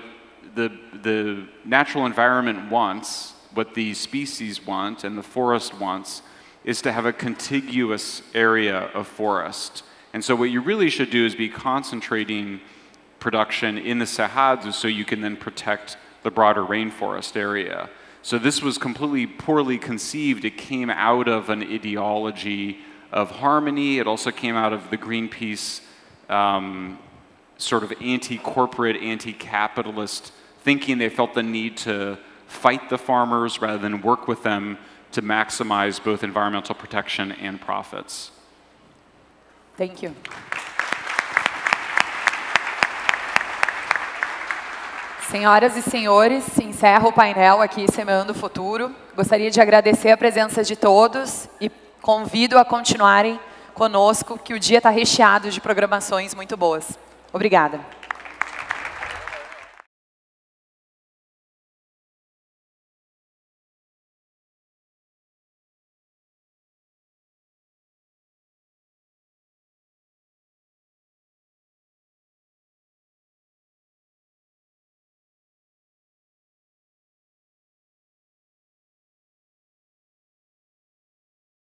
the natural environment wants, what the species want and the forest wants, is to have a contiguous area of forest. And so what you really should do is be concentrating production in the Cerrado so you can then protect the broader rainforest area. So this was completely poorly conceived. It came out of an ideology of harmony. It also came out of the Greenpeace sort of anti-corporate, anti-capitalist thinking. They felt the need to fight the farmers rather than work with them to maximize both environmental protection and profits. Thank you. Senhoras e senhores, se encerra o painel aqui, Semeando o Futuro. Gostaria de agradecer a presença de todos e convido a continuarem conosco, que o dia está recheado de programações muito boas. Obrigada.